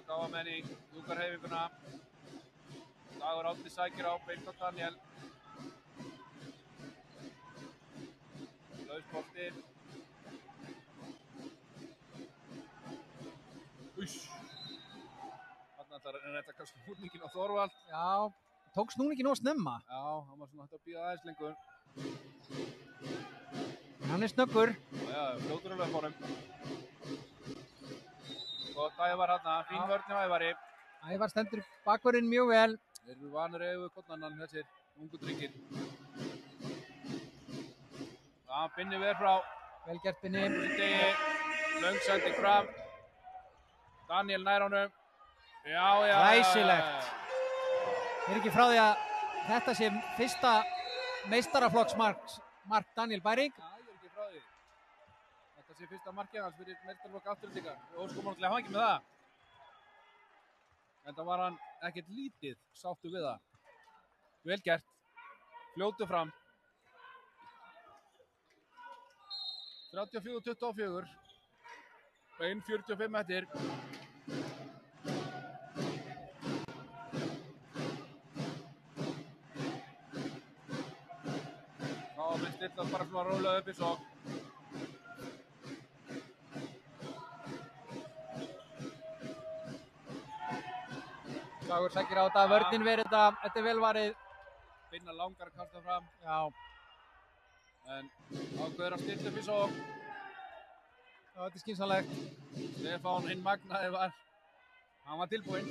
Káamenn í Júkarheyfinguna. Dagur Árni sækir á beint á Daniel. Lausbolti. þetta kannski snúningin á Þorvald. Já, tók snúningin of snemma. Já, hann var svona hægt að bíða aðeins lengur. Hann er snöggur. Já, fljótur á löpunum. Gott Ævar hérna, fín vörn hjá Ævari. Ævar stendur bakvörðin mjög vel. Þeir eru vanir yfir kottnannan þessir ungu drengir. Já, Binni ver frá. Vel gert Binni. Löngsending fram. Daniel nær honum. Já. Glæsilegt. Er ekki frá því að þetta sé fyrsta meistaraflokksmark Daniel Bæring? Já, ég er ekki frá því. Þetta sé fyrsta markið hans fyrir meistaraflokk Aftureldingar. Við óskum hann til að hafa ekki með það. En það var hann ekkert lítið sáttu við það. Vel gert. Fljótu fram. 34-24. 1:45 eftir. Þá mun stillast bara svona rólega upp í sókn. Dagur sækir á þetta, vörnin verið þetta er velvarið. Binna langar að kasta fram. Já. En ákveður að stilla upp í sókn. Já, þetta er skynsamlegt. Stefán hinn magnaði hann var tilbúinn.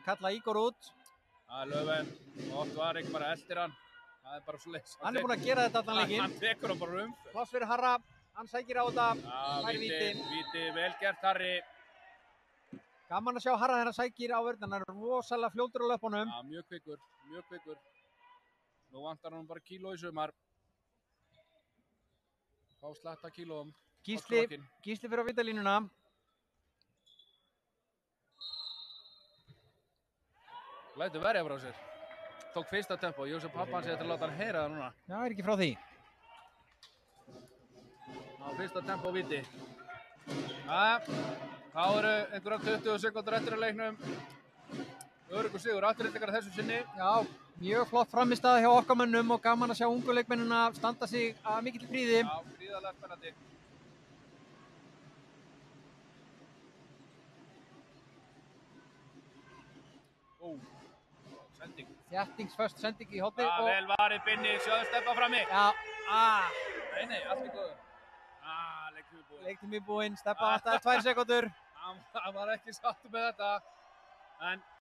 Kalla Ígor út. Það er Löfven. Ótt var ekki bara eldir hann. Það er bara svo leiðs. Hann er búinn að gera þetta allan leikinn. Hann tekur hann bara Pláss fyrir Harra. Hann sækir á þetta. Já, víti, vel gert Harri. Gaman að sjá Harra þegar hann sækir á vörn. Hann er rosalega fljótur á löpunum. Já, mjög kvikkur. Nú vantar hann bara kíló í sumar. Fá slatta kílóum. Gísli fyrir á vítalínuna. Lætur verja frá sér. Tók fyrsta tempo. Jósef pappa hans að láta hann heyra það núna. Já, er ekki frá því. Á fyrsta tempo víti. Þá eru einhverja 20 sekúndur eftir að leiknum. Öruggur sigur Aftureldingar þessu sinni. Já, mjög flott frammistaða hjá okkar mönnum og gaman að sjá ungu leikmennina standa sig að mikill fríði. Já, gríðarlega spennandi. Sending. Þjættingsföst sending í hotni. Já, vel varið Binni, sjáðu steppa frammi. Já, Nei, allt er góður. Leiktími búinn. Leiktími búinn, steppa vantaði 2 sekúndur. Hann var ekki sáttur með þetta. En